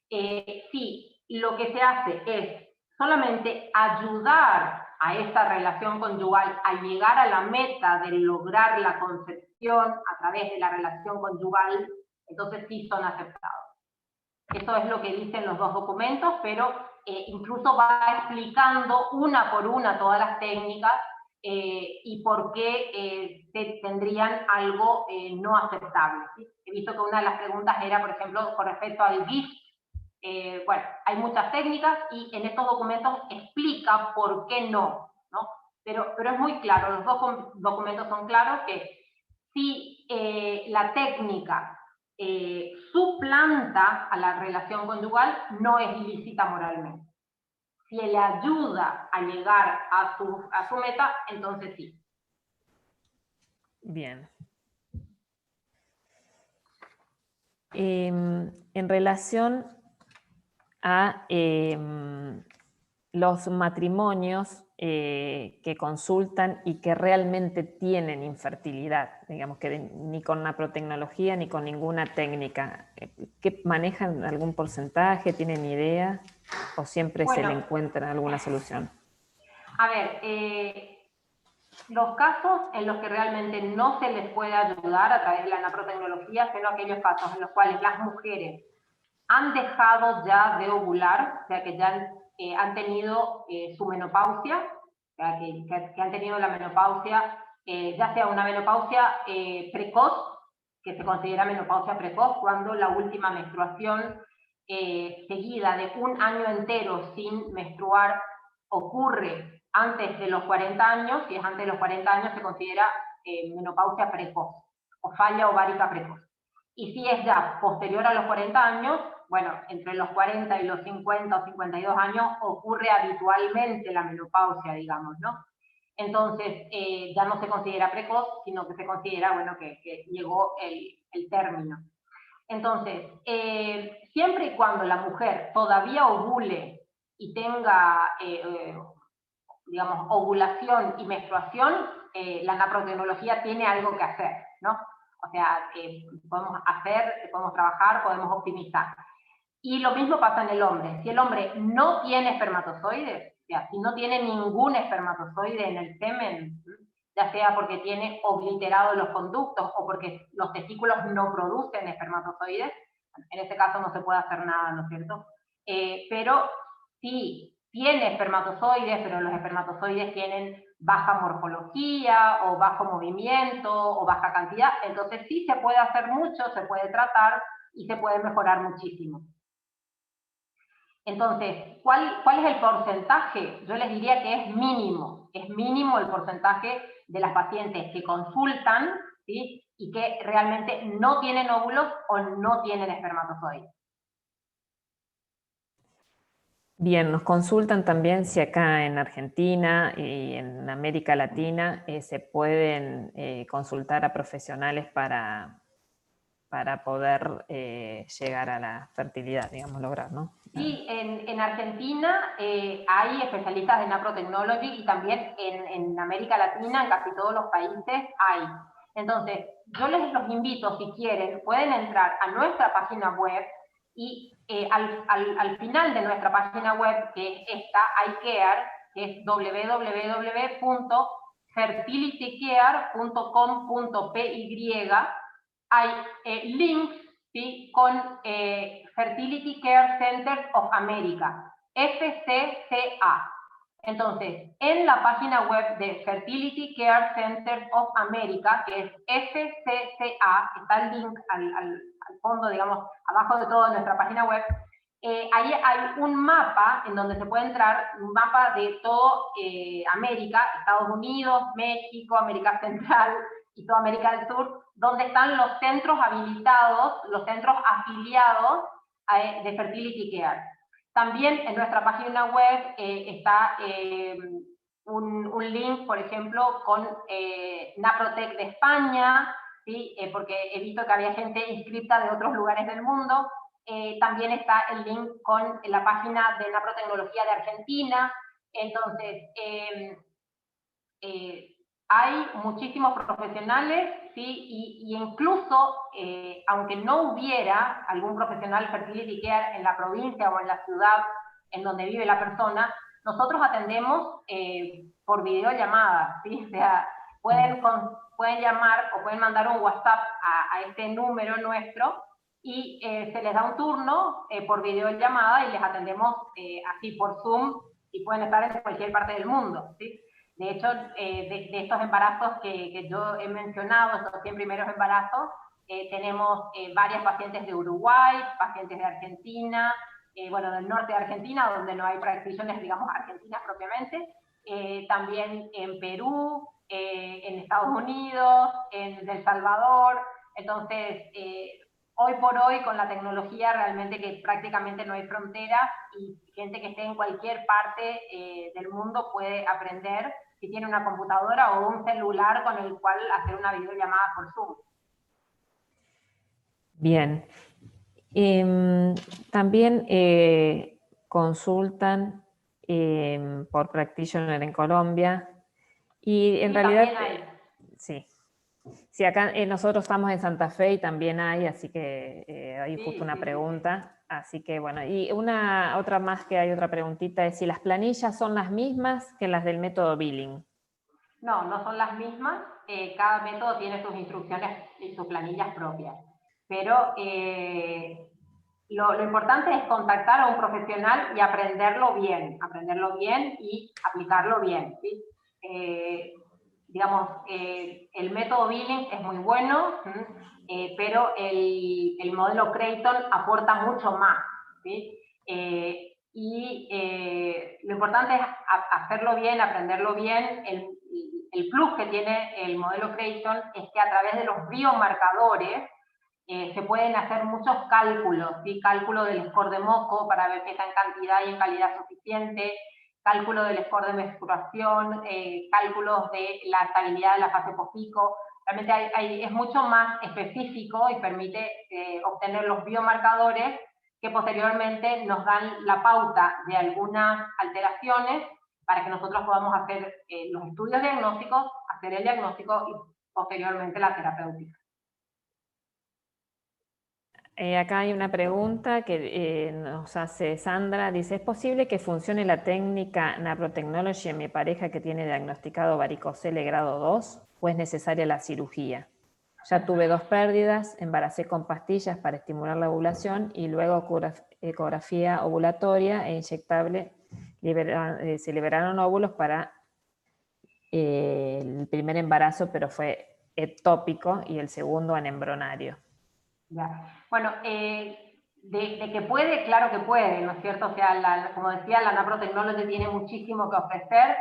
Sí, lo que se hace es solamente ayudar a esta relación conyugal a llegar a la meta de lograr la concepción a través de la relación conyugal, entonces sí son aceptados. Eso es lo que dicen los dos documentos, pero incluso va explicando una por una todas las técnicas y por qué tendrían algo no aceptable, ¿sí? He visto que una de las preguntas era, por ejemplo, con respecto al GIF. Bueno, hay muchas técnicas y en estos documentos explica por qué no, ¿no? Pero es muy claro, los dos documentos son claros que si la técnica suplanta a la relación conyugal, no es ilícita moralmente. Si le ayuda a llegar a su meta, entonces sí. Bien. En relación a los matrimonios que consultan y que realmente tienen infertilidad, digamos que ni con naprotecnología ni con ninguna técnica, ¿qué manejan algún porcentaje? ¿Tienen idea? ¿O siempre se le encuentra alguna solución? A ver, los casos en los que realmente no se les puede ayudar a través de la naprotecnología son aquellos casos en los cuales las mujeres han dejado ya de ovular, o sea que ya han tenido su menopausia, o sea que han tenido la menopausia, ya sea una menopausia precoz, que se considera menopausia precoz, cuando la última menstruación seguida de un año entero sin menstruar ocurre antes de los 40 años, si es antes de los 40 años se considera menopausia precoz, o falla ovárica precoz. Y si es ya posterior a los 40 años, bueno, entre los 40 y los 50 o 52 años ocurre habitualmente la menopausia, digamos, ¿no? Entonces, ya no se considera precoz, sino que se considera, bueno, que llegó el término. Entonces, siempre y cuando la mujer todavía ovule y tenga, digamos, ovulación y menstruación, la naprotecnología tiene algo que hacer, ¿no? O sea, podemos trabajar, podemos optimizar. Y lo mismo pasa en el hombre. Si el hombre no tiene espermatozoides, o sea, si no tiene ningún espermatozoide en el semen, ya sea porque tiene obliterados los conductos o porque los testículos no producen espermatozoides, en este caso no se puede hacer nada, ¿no es cierto? Pero si tiene espermatozoides, pero los espermatozoides tienen baja morfología, o bajo movimiento, o baja cantidad. Entonces sí se puede hacer mucho, se puede tratar y se puede mejorar muchísimo. Entonces, ¿cuál es el porcentaje? Yo les diría que es mínimo el porcentaje de las pacientes que consultan, ¿sí?, y que realmente no tienen óvulos o no tienen espermatozoides. Bien, nos consultan también si acá en Argentina y en América Latina se pueden consultar a profesionales para poder llegar a la fertilidad, digamos, lograr, ¿no? Sí, en Argentina hay especialistas de Naprotechnology y también en América Latina, en casi todos los países hay. Entonces, yo los invito, si quieren, pueden entrar a nuestra página web y al final de nuestra página web, que es esta, iCare, que es www.fertilitycare.com.py, hay links, ¿sí?, con Fertility Care Centers of America, FCCA. Entonces, en la página web de Fertility Care Centers of America, que es FCCA, está el link al fondo, digamos, abajo de toda nuestra página web, ahí hay un mapa en donde se puede entrar, un mapa de todo América, Estados Unidos, México, América Central y toda América del Sur, donde están los centros habilitados, los centros afiliados de Fertility Care. También en nuestra página web está un link, por ejemplo, con Naprotec de España, ¿sí?, porque he visto que había gente inscripta de otros lugares del mundo. También está el link con la página de Naprotecnología de Argentina. Entonces, hay muchísimos profesionales, ¿sí?, y incluso, aunque no hubiera algún profesional Fertility Care en la provincia o en la ciudad en donde vive la persona, nosotros atendemos por videollamada, ¿sí? O sea, pueden llamar o pueden mandar un WhatsApp a este número nuestro y se les da un turno por videollamada y les atendemos así por Zoom, y pueden estar en cualquier parte del mundo, ¿sí? De hecho, de estos embarazos que yo he mencionado, estos 100 primeros embarazos, tenemos varias pacientes de Uruguay, pacientes de Argentina, bueno, del norte de Argentina, donde no hay practiciones, digamos, argentinas propiamente, también en Perú, en Estados Unidos, en El Salvador. Entonces, hoy por hoy, con la tecnología, realmente que prácticamente no hay fronteras, y gente que esté en cualquier parte del mundo puede aprender si tiene una computadora o un celular con el cual hacer una videollamada por Zoom. Bien. También consultan por practitioner en Colombia, y en realidad sí. Sí, acá nosotros estamos en Santa Fe y también hay, así que hay justo una pregunta. Así que bueno, y otra más, que hay otra preguntita, es si las planillas son las mismas que las del método Billing. No, no son las mismas. Cada método tiene sus instrucciones y sus planillas propias. Pero lo importante es contactar a un profesional y aprenderlo bien y aplicarlo bien, ¿sí? Digamos, el método Billing es muy bueno, pero el modelo Creighton aporta mucho más, ¿sí? Lo importante es hacerlo bien, aprenderlo bien. El plus que tiene el modelo Creighton es que a través de los biomarcadores se pueden hacer muchos cálculos, ¿sí? Cálculo del score de moco para ver que está en cantidad y en calidad suficiente, cálculo del score de menstruación, cálculos de la estabilidad de la fase post-pico. Realmente es mucho más específico y permite obtener los biomarcadores que posteriormente nos dan la pauta de algunas alteraciones para que nosotros podamos hacer los estudios diagnósticos, hacer el diagnóstico y posteriormente la terapéutica. Acá hay una pregunta que nos hace Sandra, dice: ¿es posible que funcione la técnica Naprotechnology en mi pareja que tiene diagnosticado varicocele grado 2 o es necesaria la cirugía? Ya tuve 2 pérdidas, embaracé con pastillas para estimular la ovulación y luego ecografía ovulatoria e inyectable, se liberaron óvulos para el primer embarazo, pero fue ectópico, y el segundo anembrionario. Ya. Bueno, de que puede, claro que puede, ¿no es cierto? O sea, como decía, la Naprotechnology tiene muchísimo que ofrecer.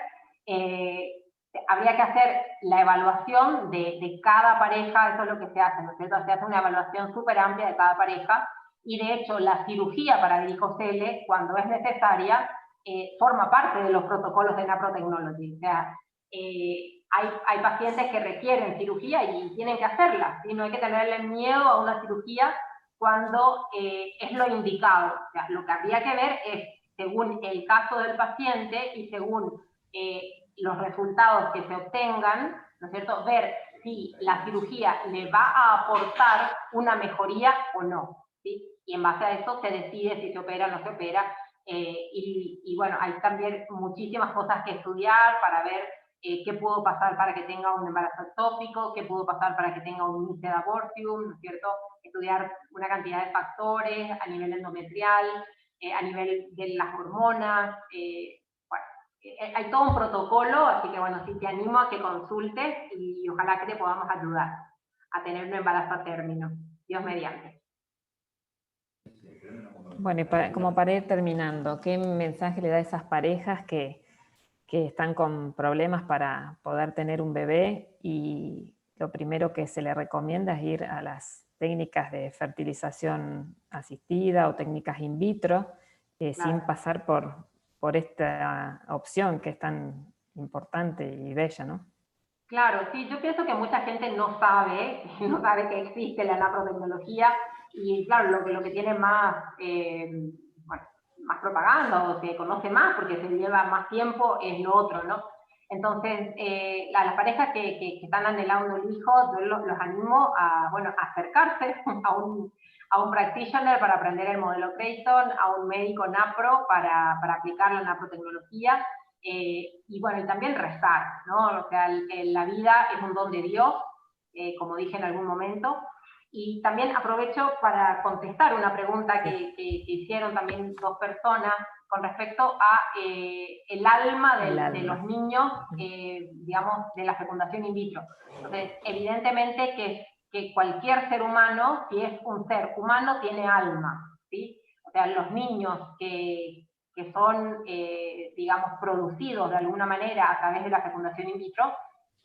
Habría que hacer la evaluación de cada pareja, eso es lo que se hace, ¿no es cierto? Se hace una evaluación súper amplia de cada pareja, y de hecho la cirugía para varicocele, cuando es necesaria, forma parte de los protocolos de Naprotechnology. O sea, hay pacientes que requieren cirugía y tienen que hacerla, ¿sí? No hay que tenerle miedo a una cirugía cuando es lo indicado. O sea, lo que habría que ver es, según el caso del paciente y según los resultados que se obtengan, ¿no es cierto?, ver si la cirugía le va a aportar una mejoría o no, ¿sí? Y en base a eso se decide si se opera o no se opera. Y bueno, hay también muchísimas cosas que estudiar para ver qué pudo pasar para que tenga un embarazo ectópico, qué pudo pasar para que tenga un índice de abortium, ¿no es cierto? Estudiar una cantidad de factores a nivel endometrial, a nivel de las hormonas. Bueno, hay todo un protocolo, así que bueno, sí te animo a que consultes y ojalá que te podamos ayudar a tener un embarazo a término. Dios mediante. Bueno, y como para ir terminando, ¿qué mensaje le da a esas parejas que están con problemas para poder tener un bebé, y lo primero que se le recomienda es ir a las técnicas de fertilización asistida o técnicas in vitro, Claro. sin pasar por esta opción que es tan importante y bella, ¿no? Claro, sí, yo pienso que mucha gente no sabe que existe la naprotecnología, y claro, lo que tiene más, bueno, más propaganda o se conoce más porque se lleva más tiempo es lo otro, ¿no? Entonces, las parejas que están anhelando el hijo, yo los animo a, bueno, a acercarse a un practitioner para aprender el modelo Creighton, a un médico napro para aplicar la naprotecnología. Y bueno, y también rezar, ¿no? O sea, la vida es un don de Dios, como dije en algún momento. Y también aprovecho para contestar una pregunta que hicieron también dos personas con respecto a el alma de los niños, digamos, de la fecundación in vitro. Entonces, evidentemente que cualquier ser humano, si es un ser humano, tiene alma, ¿sí? O sea, los niños que son, digamos, producidos de alguna manera a través de la fecundación in vitro,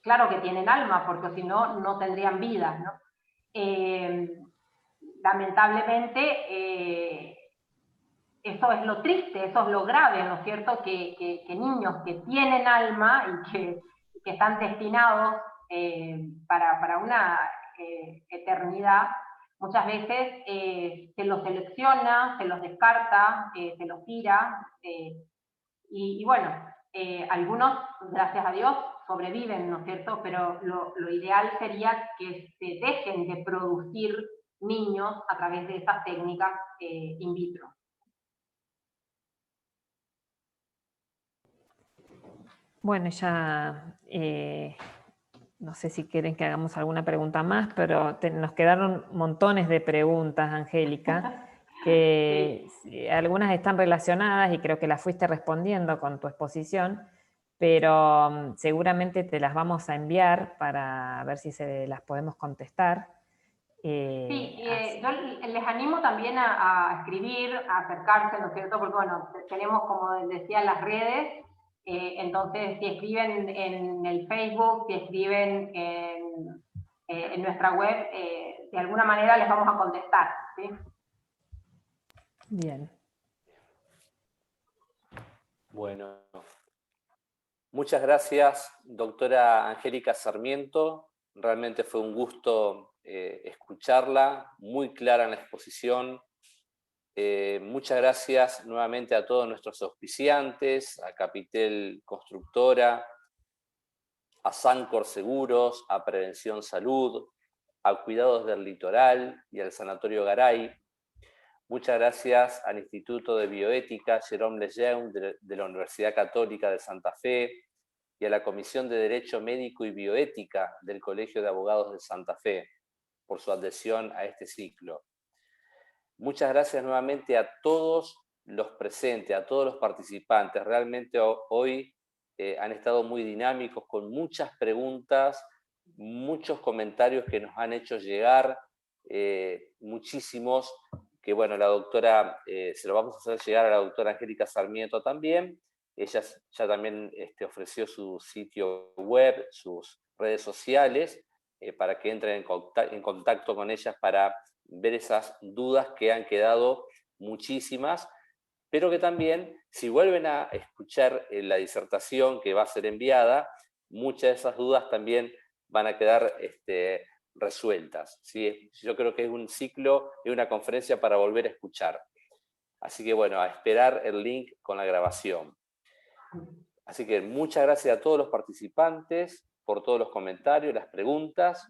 claro que tienen alma, porque si no, no tendrían vida, ¿no? Lamentablemente, eso es lo triste, eso es lo grave, ¿no es cierto? Que niños que tienen alma y que están destinados para una eternidad, muchas veces se los selecciona, se los descarta, se los tira, y bueno, algunos, gracias a Dios, sobreviven, ¿no es cierto? Pero lo ideal sería que se dejen de producir niños a través de estas técnicas in vitro. Bueno, ya no sé si quieren que hagamos alguna pregunta más, pero nos quedaron montones de preguntas, Angélica, que sí, algunas están relacionadas y creo que las fuiste respondiendo con tu exposición, pero seguramente te las vamos a enviar para ver si se las podemos contestar. Sí, yo les animo también a escribir, a acercarse, ¿no es cierto? Porque bueno, tenemos, como decía, las redes. Entonces, si escriben en el Facebook, si escriben en nuestra web, de alguna manera les vamos a contestar, ¿sí? Bien. Bueno, muchas gracias, doctora Angélica Sarmiento. Realmente fue un gusto escucharla, muy clara en la exposición. Muchas gracias nuevamente a todos nuestros auspiciantes, a Capitel Constructora, a Sancor Seguros, a Prevención Salud, a Cuidados del Litoral y al Sanatorio Garay. Muchas gracias al Instituto de Bioética Jérôme Lejeune de la Universidad Católica de Santa Fe y a la Comisión de Derecho Médico y Bioética del Colegio de Abogados de Santa Fe por su adhesión a este ciclo. Muchas gracias nuevamente a todos los presentes, a todos los participantes. Realmente hoy han estado muy dinámicos, con muchas preguntas, muchos comentarios que nos han hecho llegar, muchísimos, que bueno, la doctora, se lo vamos a hacer llegar a la doctora Angélica Sarmiento también. Ella ya también ofreció su sitio web, sus redes sociales, para que entren en contacto con ellas para ver esas dudas que han quedado muchísimas, pero que también, si vuelven a escuchar la disertación que va a ser enviada, muchas de esas dudas también van a quedar resueltas, ¿sí? Yo creo que es un ciclo, es una conferencia para volver a escuchar. Así que bueno, a esperar el link con la grabación. Así que muchas gracias a todos los participantes por todos los comentarios, las preguntas,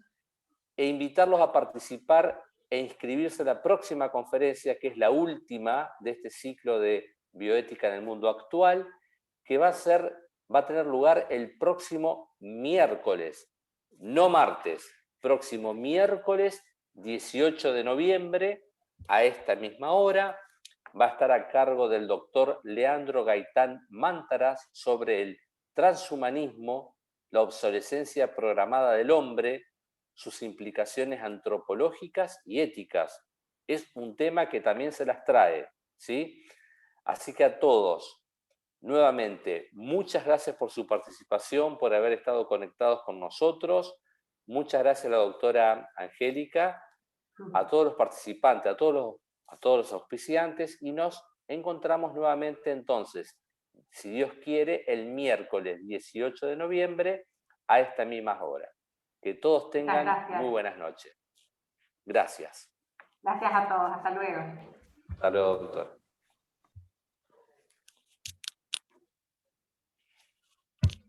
e invitarlos a participar e inscribirse a la próxima conferencia, que es la última de este ciclo de bioética en el mundo actual, que va a tener lugar el próximo miércoles, no martes, próximo miércoles 18 de noviembre, a esta misma hora. Va a estar a cargo del doctor Leandro Gaitán Mántaras sobre el transhumanismo, la obsolescencia programada del hombre, sus implicaciones antropológicas y éticas. Es un tema que también se las trae, ¿sí? Así que a todos, nuevamente, muchas gracias por su participación, por haber estado conectados con nosotros. Muchas gracias a la doctora Angélica, a todos los participantes, a todos los auspiciantes, y nos encontramos nuevamente entonces, si Dios quiere, el miércoles 18 de noviembre a esta misma hora. Que todos tengan muy buenas noches. Gracias. Gracias a todos. Hasta luego. Hasta luego, doctor.